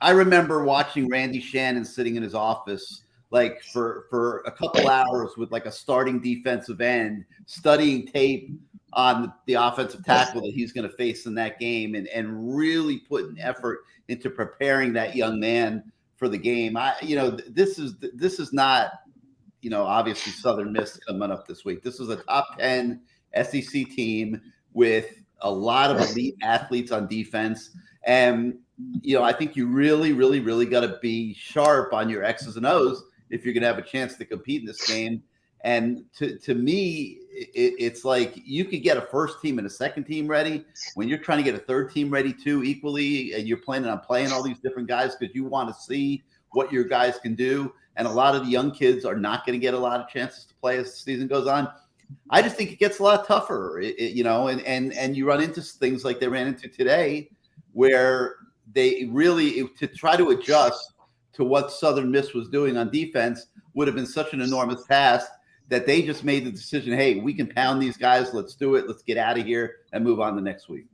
I remember watching Randy Shannon sitting in his office like for a couple hours with like a starting defensive end, studying tape on the offensive tackle that he's going to face in that game, and really putting effort into preparing that young man for the game. This is not, obviously Southern Miss coming up this week. This is a top 10 SEC team with a lot of elite athletes on defense. And, I think you really, really, really got to be sharp on your X's and O's if you're going to have a chance to compete in this game. And to me, it's like you could get a first team and a second team ready when you're trying to get a third team ready too equally, and you're planning on playing all these different guys because you want to see what your guys can do. And a lot of the young kids are not going to get a lot of chances to play as the season goes on. I just think it gets a lot tougher, and you run into things like they ran into today where they really, to try to adjust to what Southern Miss was doing on defense would have been such an enormous task that they just made the decision, hey, we can pound these guys. Let's do it. Let's get out of here and move on to next week.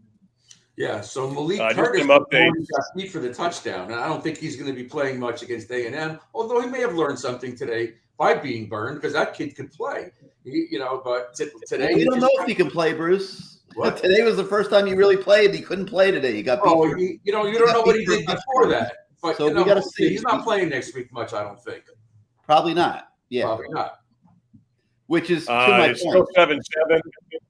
Yeah, so Malik Curtis got beat for the touchdown, and I don't think he's going to be playing much against A&M, although he may have learned something today by being burned because that kid could play. But today we don't know if he can play, Bruce. What? Today was the first time he really played. He couldn't play today. He got beat. You don't know what he did before that. But so we got to see. He's not playing next week much, I don't think. Probably not. Yeah. Probably not. Which is to my it's point. still 7-7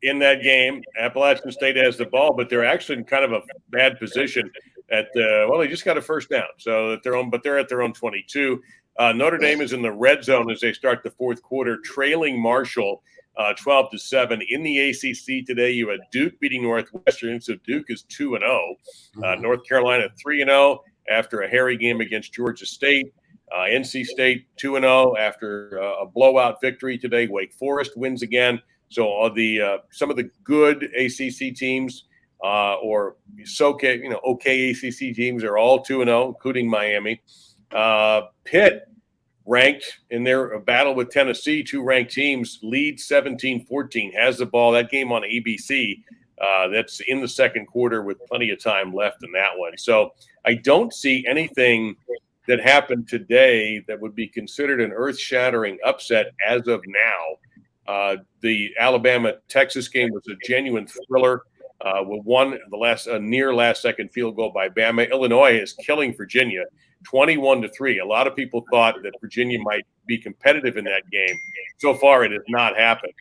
in that game. Appalachian State has the ball, but they're actually in kind of a bad position at they just got a first down, so at their own, but they're at their own 22. Notre Dame is in the red zone as they start the fourth quarter, trailing Marshall 12-7. In the ACC today, you had Duke beating Northwestern, so Duke is 2-0. North Carolina 3-0 after a hairy game against Georgia State. NC State 2-0 after a blowout victory today. Wake Forest wins again. So all the some of the good ACC teams or okay ACC teams are all 2-0, including Miami. Pitt, ranked in their battle with Tennessee, two ranked teams, lead 17-14, has the ball. That game on ABC. That's in the second quarter with plenty of time left in that one. So I don't see anything that happened today that would be considered an earth-shattering upset as of now. The Alabama-Texas game was a genuine thriller with a near last-second field goal by Bama. Illinois is killing Virginia 21-3. A lot of people thought that Virginia might be competitive in that game. So far, it has not happened.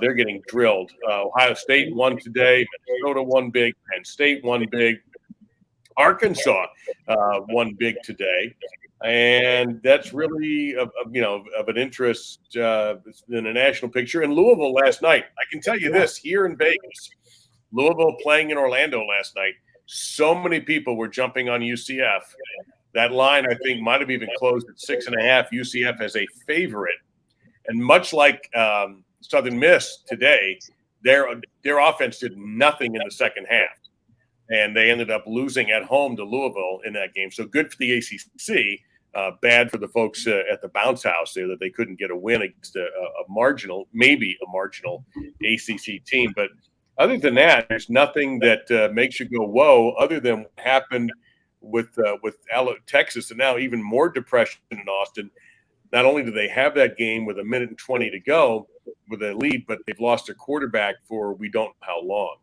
They're getting drilled. Ohio State won today. Minnesota won big. Penn State won big. Arkansas won big today, and that's really of an interest in a national picture. In Louisville last night, I can tell you this: here in Vegas, Louisville playing in Orlando last night, so many people were jumping on UCF. That line, I think, might have even closed at 6.5. UCF as a favorite, and much like Southern Miss today, their offense did nothing in the second half. And they ended up losing at home to Louisville in that game. So good for the ACC, bad for the folks at the bounce house there that they couldn't get a win against maybe a marginal ACC team. But other than that, there's nothing that makes you go, whoa, other than what happened with Texas, and now even more depression in Austin. Not only do they have that game with 1:20 to go with a lead, but they've lost their quarterback for we don't know how long.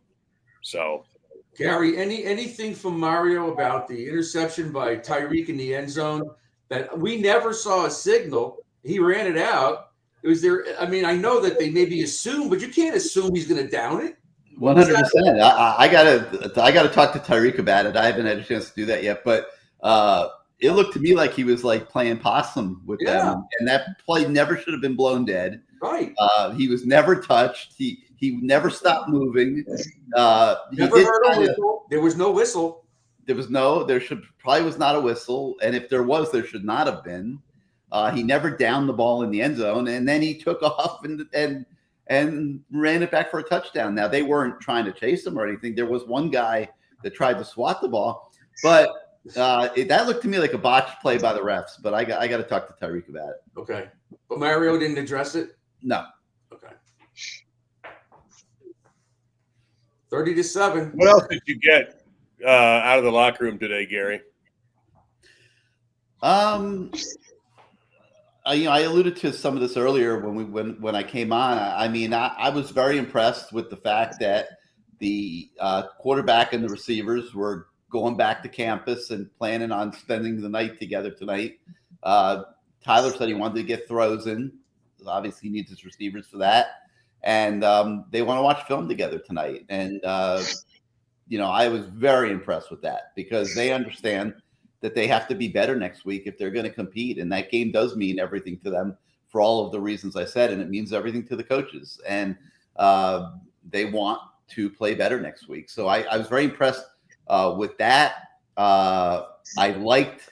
So – Gary, anything from Mario about the interception by Tyreek in the end zone that we never saw a signal? He ran it out. Was there? I mean, I know that they maybe assume, but you can't assume he's going to down it. 100%. I gotta talk to Tyreek about it. I haven't had a chance to do that yet, but it looked to me like he was like playing possum with them, and that play never should have been blown dead. Right. He was never touched. He never stopped moving. Never heard a whistle. There was no whistle. There was probably was not a whistle. And if there was, there should not have been. He never downed the ball in the end zone. And then he took off and ran it back for a touchdown. Now, they weren't trying to chase him or anything. There was one guy that tried to swat the ball. But that looked to me like a botched play by the refs. But I got to talk to Tyreek about it. Okay. But Mario didn't address it? No. 30-7. What else did you get out of the locker room today, Gary? I alluded to some of this earlier when I came on. I mean, I was very impressed with the fact that the quarterback and the receivers were going back to campus and planning on spending the night together tonight. Tyler said he wanted to get throws in. Obviously, he needs his receivers for that. And they want to watch film together tonight. And, I was very impressed with that because they understand that they have to be better next week if they're going to compete. And that game does mean everything to them for all of the reasons I said. And it means everything to the coaches. And they want to play better next week. So I was very impressed with that. I liked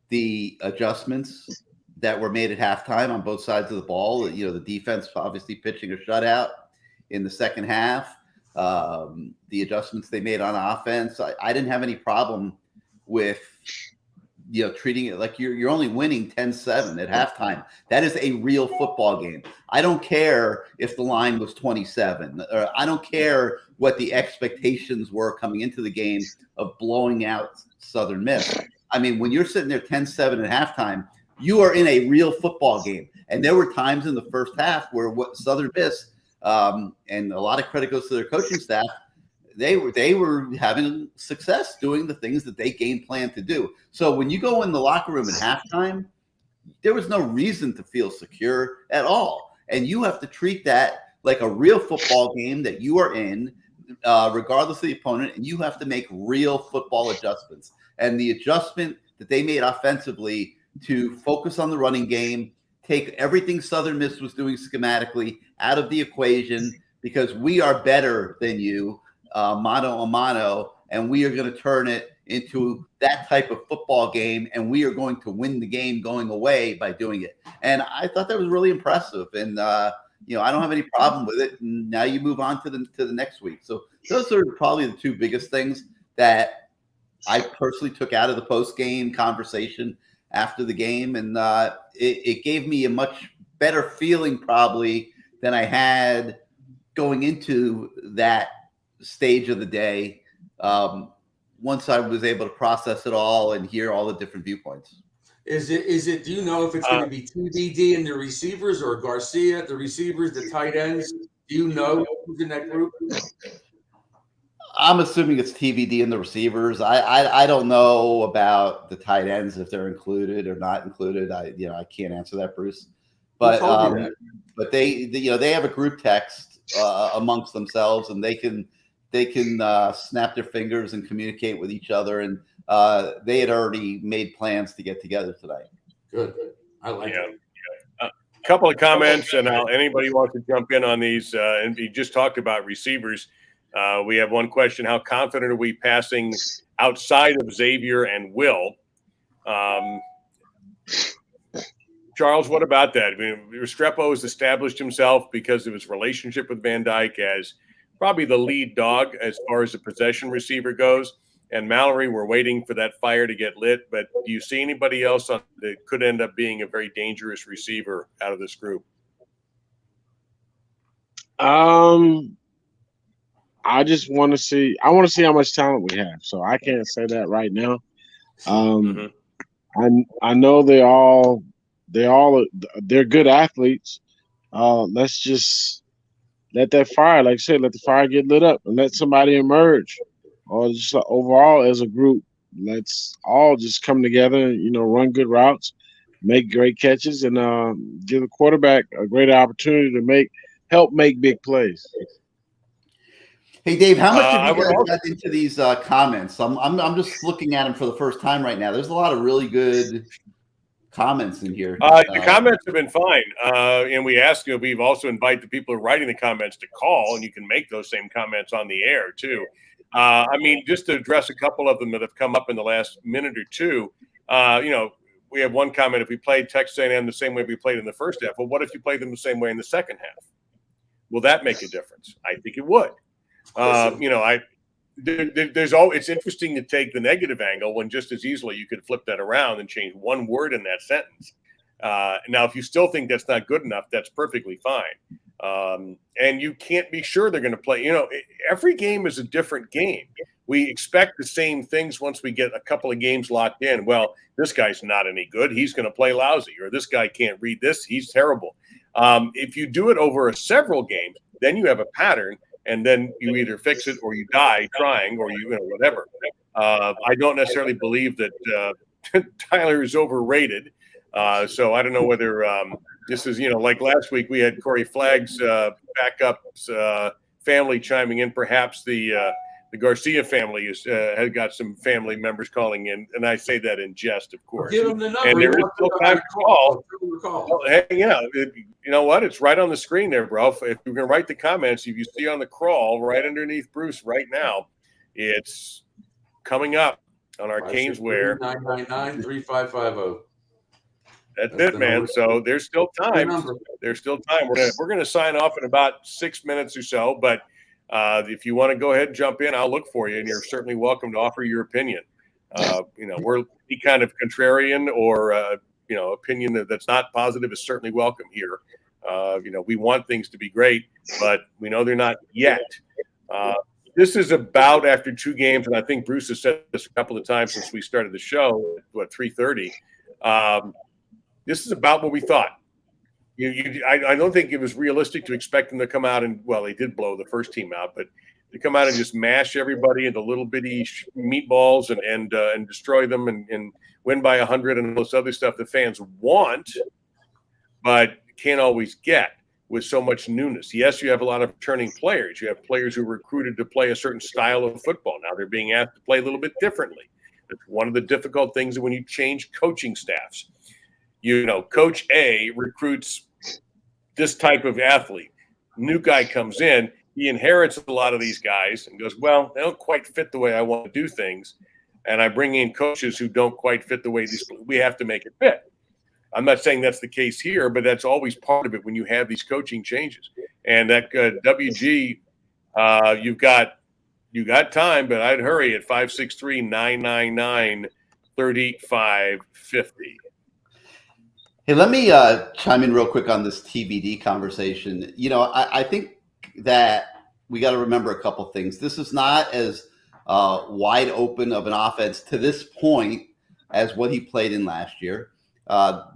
the adjustments that were made at halftime on both sides of the ball. The defense obviously pitching a shutout in the second half. The adjustments they made on offense. I didn't have any problem with, treating it like you're only winning 10-7 at halftime. That is a real football game. I don't care if the line was 27. Or I don't care what the expectations were coming into the game of blowing out Southern Miss. I mean, when you're sitting there 10-7 at halftime, you are in a real football game. And there were times in the first half where what Southern Miss, and a lot of credit goes to their coaching staff, they were having success doing the things that they game planned to do. So when you go in the locker room at halftime there was no reason to feel secure at all. And you have to treat that like a real football game that you are in, regardless of the opponent, and you have to make real football adjustments. And the adjustment that they made offensively to focus on the running game, take everything Southern Miss was doing schematically out of the equation, because we are better than you, mano a mano, and we are going to turn it into that type of football game, and we are going to win the game going away by doing it. And I thought that was really impressive. And I don't have any problem with it. And now you move on to the next week. So those are probably the two biggest things that I personally took out of the post-game conversation after the game. And it gave me a much better feeling probably than I had going into that stage of the day, once I was able to process it all and hear all the different viewpoints. Do you know if it's going to be TBD in the receivers or Garcia, the receivers, the tight ends? Do you know who's in that group? I'm assuming it's TBD in the receivers. I don't know about the tight ends, if they're included or not included. I can't answer that, Bruce. But they have a group text amongst themselves, and they can snap their fingers and communicate with each other. And they had already made plans to get together today. Good. I like it. A couple of comments, and anybody wants to jump in on these. And you just talked about receivers. We have one question: how confident are we passing outside of Xavier and Will? Charles, what about that? I mean, Restrepo has established himself because of his relationship with Van Dyke as probably the lead dog as far as the possession receiver goes. And Mallory, we're waiting for that fire to get lit. But do you see anybody else that could end up being a very dangerous receiver out of this group? I just want to see. I want to see how much talent we have. So I can't say that right now. I know they're good athletes. Let's just let that fire, like I said, let the fire get lit up and let somebody emerge. Or just overall as a group, let's all just come together and, run good routes, make great catches, and give the quarterback a great opportunity to help make big plays. Hey, Dave, how much have you guys got into these comments? I'm just looking at them for the first time right now. There's a lot of really good comments in here. The comments have been fine. And we've also invited the people who are writing the comments to call, and you can make those same comments on the air too. Just to address a couple of them that have come up in the last minute or two, we have one comment: if we played Texas A&M the same way we played in the first half, well, what if you played them the same way in the second half? Will that make a difference? I think it would. It's interesting to take the negative angle when just as easily you could flip that around and change one word in that sentence. Now, if you still think that's not good enough, that's perfectly fine. And you can't be sure they're going to play. Every game is a different game. We expect the same things once we get a couple of games locked in. Well, this guy's not any good. He's going to play lousy. Or this guy can't read this. He's terrible. If you do it over several games, then you have a pattern, and then you either fix it or you die trying, or whatever. I don't necessarily believe that Tyler is overrated. So I don't know whether this is, like last week we had Corey Flagg's backup's family chiming in. Perhaps the Garcia family has got some family members calling in, and I say that in jest, of course. Give them the number. And there is still time to call. Well, hey, you know what? It's right on the screen there, bro. If you're going to write the comments, if you see on the crawl right underneath Bruce right now, it's coming up on our CanesWear. 999-3550. That's it, man. So there's still time. There's still time. We're gonna sign off in about 6 minutes or so. But if you want to go ahead and jump in, I'll look for you, and you're certainly welcome to offer your opinion. We're any kind of contrarian or opinion that's not positive is certainly welcome here. We want things to be great, but we know they're not yet. This is about after 2 games, and I think Bruce has said this a couple of times since we started the show. 3:30. This is about what we thought. I don't think it was realistic to expect them to come out and, well, they did blow the first team out, but to come out and just mash everybody into little bitty meatballs and destroy them and win by 100 and all this other stuff that fans want, but can't always get with so much newness. Yes, you have a lot of returning players. You have players who are recruited to play a certain style of football. Now they're being asked to play a little bit differently. It's one of the difficult things when you change coaching staffs. You know, Coach A recruits this type of athlete. New guy comes in, he inherits a lot of these guys and goes, well, they don't quite fit the way I want to do things. And I bring in coaches who don't quite fit the way we have to make it fit. I'm not saying that's the case here, but that's always part of it when you have these coaching changes. And that WG, you got time, but I'd hurry at 563-999-3550. Hey, let me chime in real quick on this TBD conversation. You know, I think that we got to remember a couple things. This is not as wide open of an offense to this point as what he played in last year.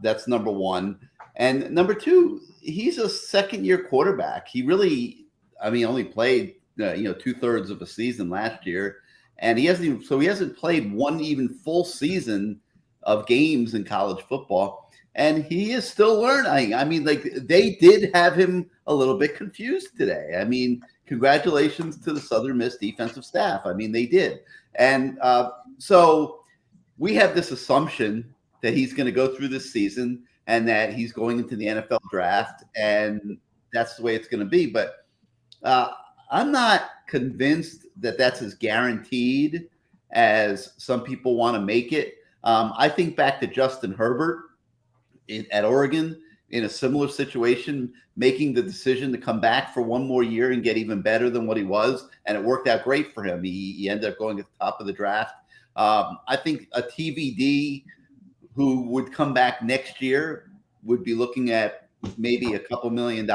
That's number one. And number two, he's a second-year quarterback. He really, only played, 2/3 of a season last year. And he hasn't played one even full season of games in college football. And he is still learning. They did have him a little bit confused today. Congratulations to the Southern Miss defensive staff. They did. And so we have this assumption that he's going to go through this season and that he's going into the NFL draft, and that's the way it's going to be. But I'm not convinced that that's as guaranteed as some people want to make it. I think back to Justin Herbert at Oregon in a similar situation, making the decision to come back for one more year and get even better than what he was, and it worked out great for him. He ended up going at the top of the draft. I think a TBD who would come back next year would be looking at maybe a couple $1 million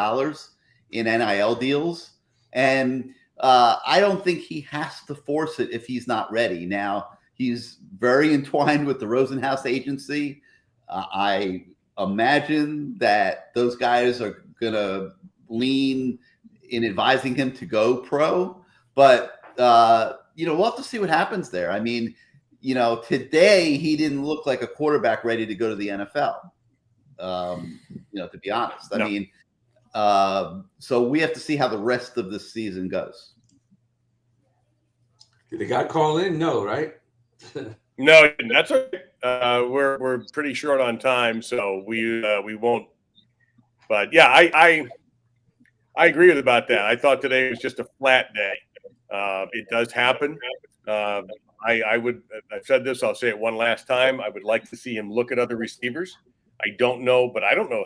in NIL deals. And I don't think he has to force it if he's not ready. Now, he's very entwined with the Rosenhaus agency. I imagine that those guys are going to lean in advising him to go pro. But, we'll have to see what happens there. Today he didn't look like a quarterback ready to go to the NFL, to be honest. No. So we have to see how the rest of this season goes. Did the guy call in? No, right? No, that's okay. We're pretty short on time, so we won't. But yeah, I agree with about that. I thought today was just a flat day. It does happen. I've said this, I'll say it one last time. I would like to see him look at other receivers. I don't know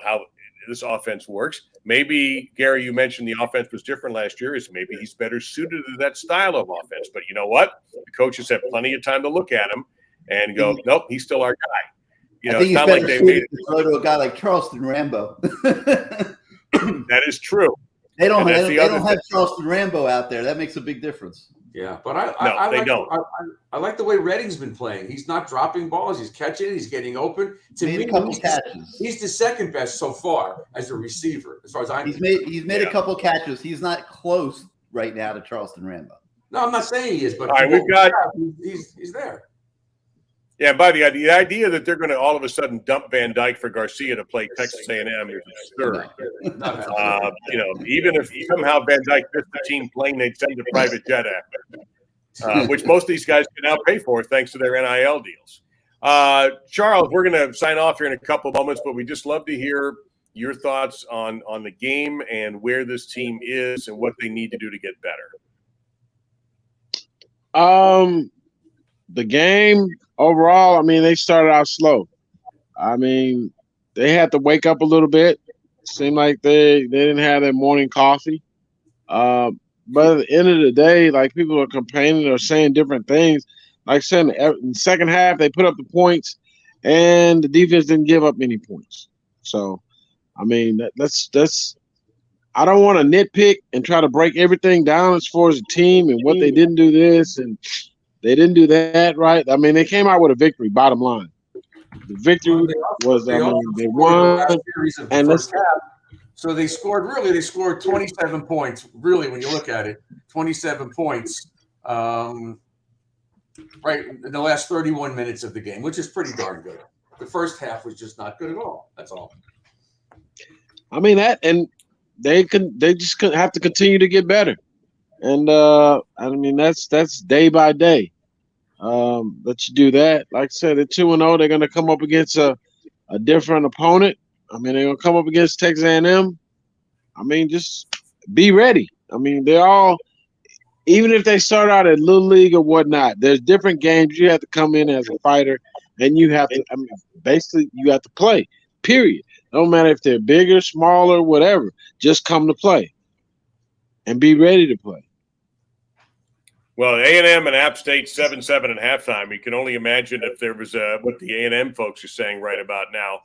how this offense works. Maybe, Gary, you mentioned the offense was different last year. Maybe he's better suited to that style of offense. But you know what? The coaches have plenty of time to look at him and go, nope, he's still our guy. I think it's not like they made it to throw to a guy like Charleston Rambo. That is true. They don't have Charleston Rambo out there. That makes a big difference. Yeah, but I like the way Redding's been playing. He's not dropping balls. He's catching it. He's getting open. To me, he's the second best so far as a receiver, as far as I know. He's made a couple catches. He's not close right now to Charleston Rambo. No, I'm not saying he is, but all right, we've got he's there. Yeah, by the idea that they're going to all of a sudden dump Van Dyke for Garcia to play Texas A&M is absurd. Even if somehow Van Dyke missed the team plane, they'd send a private jet after, which most of these guys can now pay for thanks to their NIL deals. Charles, we're going to sign off here in a couple of moments, but we just love to hear your thoughts on the game and where this team is and what they need to do to get better. The game overall, they started out slow. They had to wake up a little bit. Seemed like they didn't have their morning coffee. But at the end of the day, like, people are complaining or saying different things. Like I said, in the second half, they put up the points, and the defense didn't give up any points. So, that's I don't want to nitpick and try to break everything down as far as the team and what they didn't do this and they didn't do that, right? They came out with a victory, bottom line. The victory was, they won. And So they scored 27 points. Really, when you look at it, 27 points. Right in the last 31 minutes of the game, which is pretty darn good. The first half was just not good at all. That's all. I mean that, and they just have to continue to get better. And I mean that's day by day. That you do that. Like I said, they're 2-0. They're going to come up against a different opponent. I mean, they're going to come up against Texas A&M. I mean, just be ready. I mean, they're all, even if they start out at Little League or whatnot, there's different games. You have to come in as a fighter, and you have to, I mean, basically, you have to play, period. No matter if they're bigger, smaller, whatever. Just come to play and be ready to play. Well, A&M and App State 7-7 at halftime. You can only imagine if there was what the A&M folks are saying right about now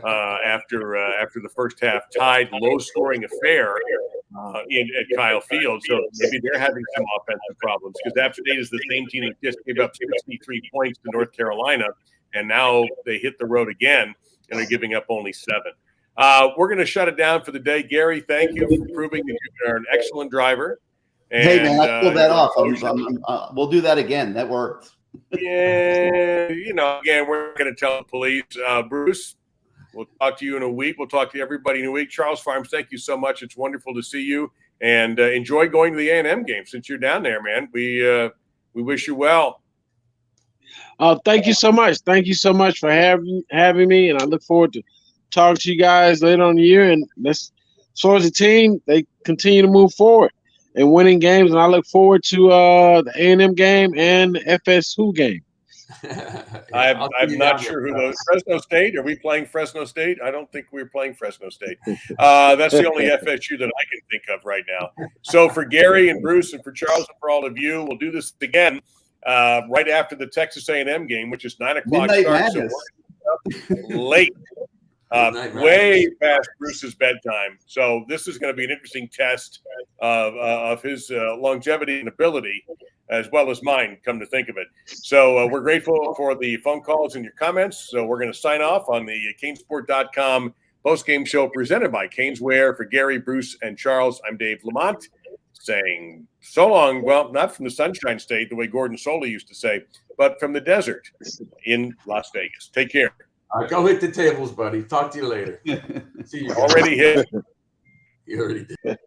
after the first half tied low-scoring affair at Kyle Field. So maybe they're having some offensive problems because App State is the same team that just gave up 63 points to North Carolina, and now they hit the road again and are giving up only 7. We're going to shut it down for the day. Gary, thank you for proving that you are an excellent driver. And, hey man, I pulled that off. We'll do that again. That worked. Yeah, again, we're going to tell the police. Bruce, we'll talk to you in a week. We'll talk to everybody in a week. Charles Farms, thank you so much. It's wonderful to see you, and enjoy going to the A&M game since you're down there, man. We wish you well. Thank you so much. Thank you so much for having me, and I look forward to talking to you guys later on in the year. And as far as the team, they continue to move forward and winning games, and I look forward to the A&M game and the FSU game. I'm not sure who those. Fresno State? Are we playing Fresno State? I don't think we're playing Fresno State. That's the only FSU that I can think of right now. So for Gary and Bruce and for Charles and for all of you, we'll do this again right after the Texas A&M game, which is 9 o'clock start. So late. Way past Bruce's bedtime. So this is going to be an interesting test of his longevity and ability, as well as mine, come to think of it. So we're grateful for the phone calls and your comments. So we're going to sign off on the CaneSport.com postgame show presented by CanesWear. For Gary, Bruce, and Charles, I'm Dave Lamont saying so long. Well, not from the Sunshine State, the way Gordon Soley used to say, but from the desert in Las Vegas. Take care. Go hit the tables, buddy. Talk to you later. See you. Already hit. You already did.